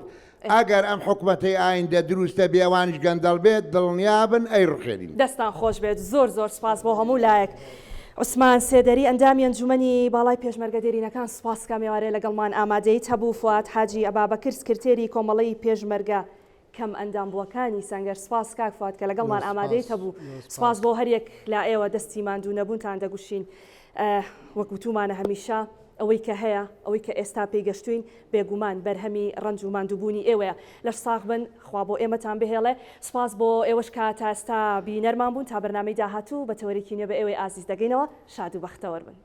ئەگەر ئەم حکومەتەی ئایندە دروستە بێوانش گەندەڵ بێت دڵنیابن ئەی ڕوخێنین. دەستان خۆش بێت زۆر زۆر سپاس بۆ هەموو لایەک. عوسمان سێدەری ئەندامی ئەنجومەنی باڵای پێشمەرگە دێرینەکان سوپاس کامیوارێ لەگەڵمان ئامادەیت هەبوو فواد حاجی ئەبابەکر سکرتێری کۆمەڵەی پێشمەرگە کەم ئەندام بووەکانی سەنگەر سپاس کاک فواد کە لەگەڵمان ئامادەیت هەبوو سپاس بۆ هەریەک لا ئێوە دەستی ماندوو نەبوونتان دەگوشین وەکوتومانە هەمیشە ئەوەی کە هەیە ئەوەی کە ئێستا پێیگەشتوین بێگومان بەرهەمی ڕنج و ماندووبوونی ئێوەیە لەش ساغ بن خوا بۆ ئێمەتان بهێڵێ سپاس بۆ ئێوەش کە تا ئێستا بینەرمان بوون تا بەرنامەی داهاتوو بە تەوەریکی نوێ بە ئێوەی ئازیز دەگەینەوە شاد و بەختەوەر بن.